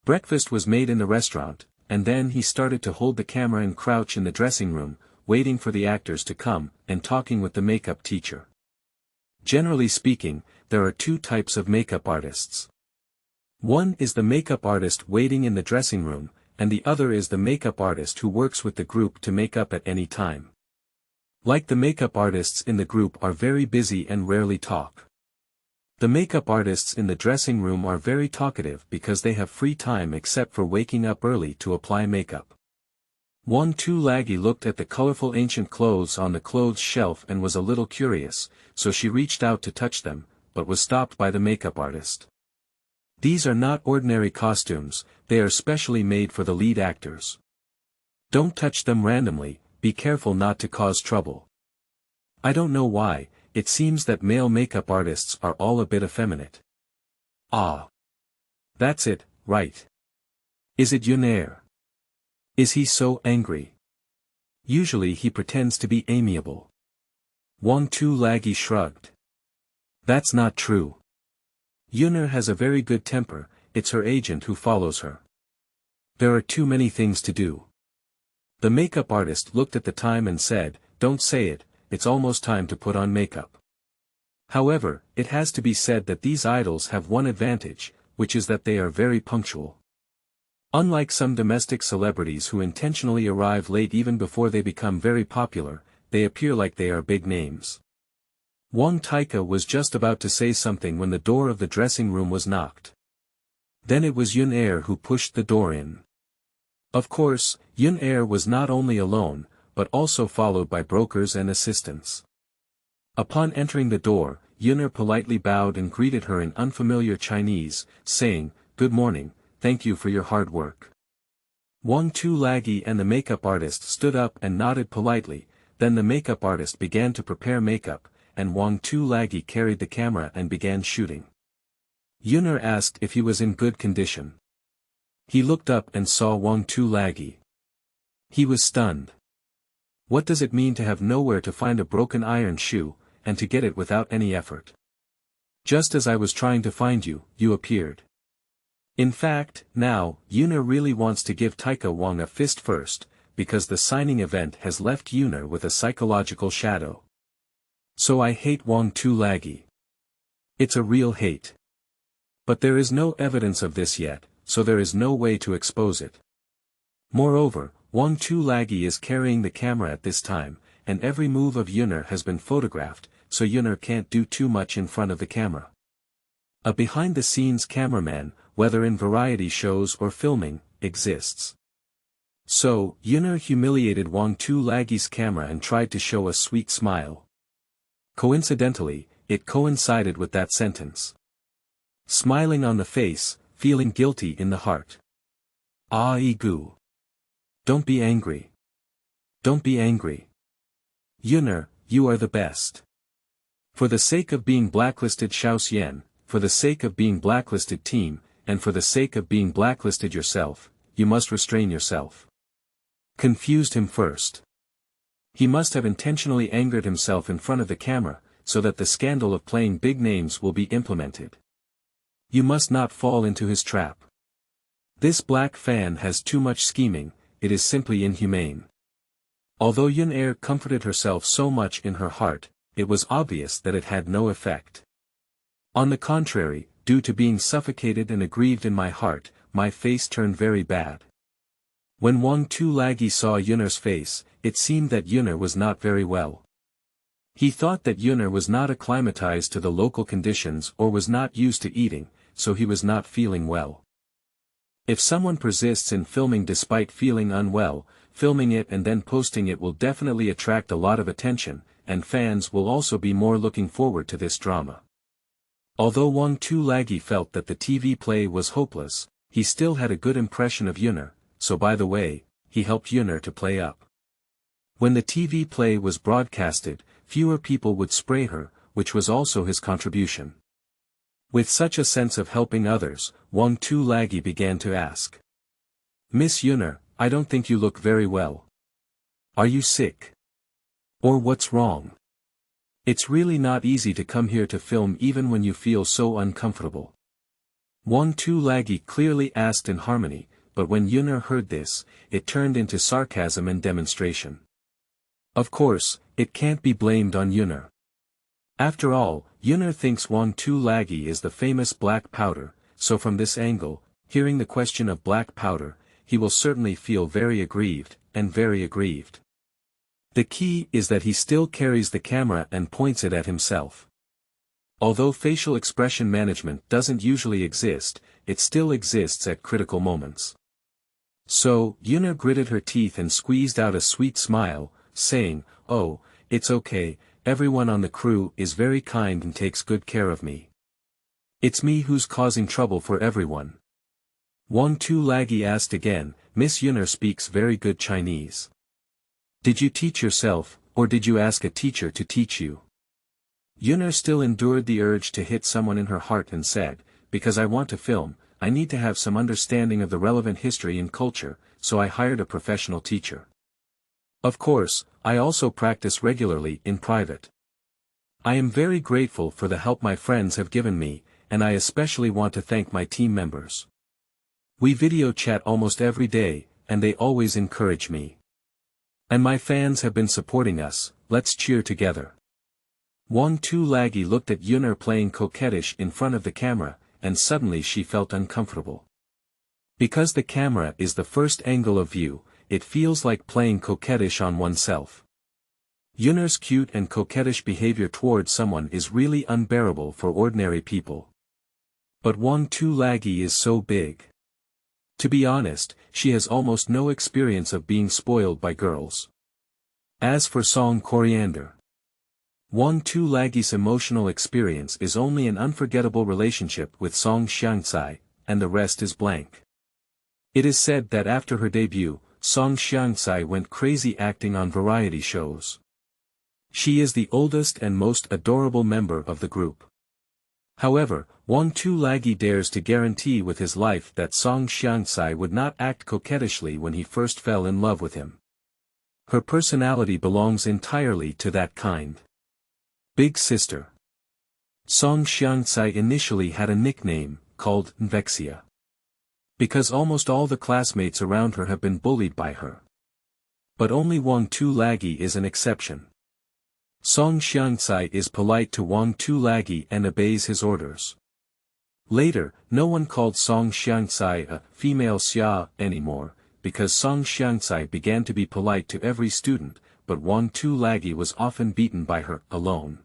Breakfast was made in the restaurant, and then he started to hold the camera and crouch in the dressing room, waiting for the actors to come, and talking with the makeup teacher. Generally speaking, there are 2 types of makeup artists. One is the makeup artist waiting in the dressing room, and the other is the makeup artist who works with the group to make up at any time. Like the makeup artists in the group are very busy and rarely talk. The makeup artists in the dressing room are very talkative because they have free time except for waking up early to apply makeup. 1-2 Laggy looked at the colorful ancient clothes on the clothes shelf and was a little curious, so she reached out to touch them, but was stopped by the makeup artist. These are not ordinary costumes, they are specially made for the lead actors. Don't touch them randomly, be careful not to cause trouble. I don't know why, it seems that male makeup artists are all a bit effeminate. Ah. That's it, right. Is it Yunair? Is he so angry? Usually he pretends to be amiable. 1-2 Laggy shrugged. That's not true. Yunair has a very good temper, it's her agent who follows her. There are too many things to do. The makeup artist looked at the time and said, don't say it, it's almost time to put on makeup. However, it has to be said that these idols have one advantage, which is that they are very punctual. Unlike some domestic celebrities who intentionally arrive late even before they become very popular, they appear like they are big names. Wang Taika was just about to say something when the door of the dressing room was knocked. Then it was Yunair who pushed the door in. Of course, Yunair was not only alone, but also followed by brokers and assistants. Upon entering the door, Yunair politely bowed and greeted her in unfamiliar Chinese, saying, "Good morning, thank you for your hard work." 1-2 Laggy and the makeup artist stood up and nodded politely, then the makeup artist began to prepare makeup, and 1-2 Laggy carried the camera and began shooting. Yunair asked if he was in good condition. He looked up and saw 1-2 Laggy. He was stunned. What does it mean to have nowhere to find a broken iron shoe, and to get it without any effort? Just as I was trying to find you, you appeared. In fact, now, Yunair really wants to give Taika Wang a fist first, because the signing event has left Yunair with a psychological shadow. So I hate 1-2 Laggy. It's a real hate. But there is no evidence of this yet, so there is no way to expose it. Moreover, 1-2 Laggy is carrying the camera at this time, and every move of Yunair has been photographed, so Yunair can't do too much in front of the camera. A behind-the-scenes cameraman, whether in variety shows or filming, exists. So, Yunair humiliated 1-2 Laggy's camera and tried to show a sweet smile. Coincidentally, it coincided with that sentence. Smiling on the face, feeling guilty in the heart. Ah Igu. Don't be angry. Don't be angry. Yunair, you are the best. For the sake of being blacklisted Xiaoxian, for the sake of being blacklisted team, and for the sake of being blacklisted yourself, you must restrain yourself. Confused him first. He must have intentionally angered himself in front of the camera, so that the scandal of playing big names will be implemented. You must not fall into his trap. This black fan has too much scheming, it is simply inhumane. Although Yunair comforted herself so much in her heart, it was obvious that it had no effect. On the contrary, due to being suffocated and aggrieved in my heart, my face turned very bad. When 1-2 Laggy saw Yunair's face, it seemed that Yunair was not very well. He thought that Yunair was not acclimatized to the local conditions or was not used to eating, so he was not feeling well. If someone persists in filming despite feeling unwell, filming it and then posting it will definitely attract a lot of attention, and fans will also be more looking forward to this drama. Although 1-2 Laggy felt that the TV play was hopeless, he still had a good impression of Yunair, so by the way, he helped Yunair to play up. When the TV play was broadcasted, fewer people would spray her, which was also his contribution. With such a sense of helping others, 1-2 Laggy began to ask. Miss Yunair, I don't think you look very well. Are you sick? Or what's wrong? It's really not easy to come here to film even when you feel so uncomfortable. 1-2 Laggy clearly asked in harmony, but when Yunair heard this, it turned into sarcasm and demonstration. Of course, it can't be blamed on Yunair. After all, Yunair thinks 1-2 Laggy is the famous black powder, so from this angle, hearing the question of black powder, he will certainly feel very aggrieved, and very aggrieved. The key is that he still carries the camera and points it at himself. Although facial expression management doesn't usually exist, it still exists at critical moments. So, Yuna gritted her teeth and squeezed out a sweet smile, saying, "Oh, it's okay, everyone on the crew is very kind and takes good care of me. It's me who's causing trouble for everyone." Wang Tu-Lagi asked again, "Miss Yuna speaks very good Chinese. Did you teach yourself, or did you ask a teacher to teach you?" Yuna still endured the urge to hit someone in her heart and said, "Because I want to film, I need to have some understanding of the relevant history and culture, so I hired a professional teacher. Of course, I also practice regularly in private. I am very grateful for the help my friends have given me, and I especially want to thank my team members. We video chat almost every day, and they always encourage me. And my fans have been supporting us, let's cheer together." Wang Tu-Lagi looked at Yuna playing coquettish in front of the camera, and suddenly she felt uncomfortable. Because the camera is the first angle of view, it feels like playing coquettish on oneself. Yuna's cute and coquettish behavior toward someone is really unbearable for ordinary people. But Wang Tu-Lagi is so big. To be honest, she has almost no experience of being spoiled by girls. As for Song Coriander, Wang Tu-Lagi's emotional experience is only an unforgettable relationship with Song Xiangcai, and the rest is blank. It is said that after her debut, Song Xiangcai went crazy acting on variety shows. She is the oldest and most adorable member of the group. However, Wang Tu-Lagi dares to guarantee with his life that Song Xiangcai would not act coquettishly when he first fell in love with him. Her personality belongs entirely to that kind. Big sister. Song Xiangcai initially had a nickname, called Nvexia. Because almost all the classmates around her have been bullied by her. But only Wang Tu-Lagi is an exception. Song Xiangcai is polite to Wang Tu-Lagi and obeys his orders. Later, no one called Song Xiangcai a female xia anymore, because Song Xiangcai began to be polite to every student, but Wang Tu-Lagi was often beaten by her, alone.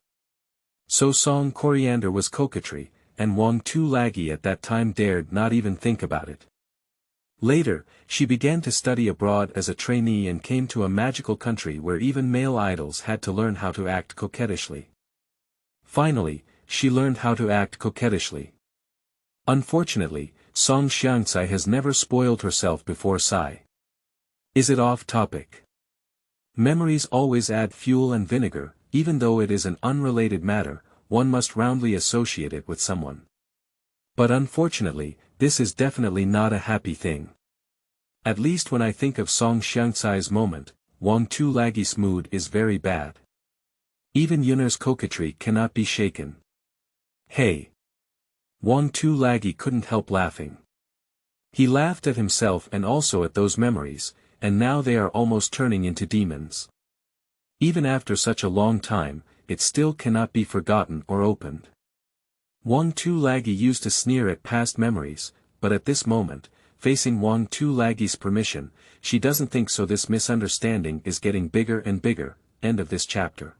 So Song Coriander was coquetry, and Wang Tu-Lagi at that time dared not even think about it. Later, she began to study abroad as a trainee and came to a magical country where even male idols had to learn how to act coquettishly. Finally, she learned how to act coquettishly. Unfortunately, Song Xiangcai has never spoiled herself before Sai. Is it off topic? Memories always add fuel and vinegar, even though it is an unrelated matter, one must roundly associate it with someone. But unfortunately, this is definitely not a happy thing. At least when I think of Song Xiangcai's moment, Wang Tu-Lagi's mood is very bad. Even Yuna's coquetry cannot be shaken. Hey! Wang Tu-Lagi couldn't help laughing. He laughed at himself and also at those memories, and now they are almost turning into demons. Even after such a long time, it still cannot be forgotten or opened. Wang Tu-Lagi used to sneer at past memories, but at this moment, facing Wang Tu-Lagi's permission, she doesn't think so. This misunderstanding is getting bigger and bigger. End of this chapter.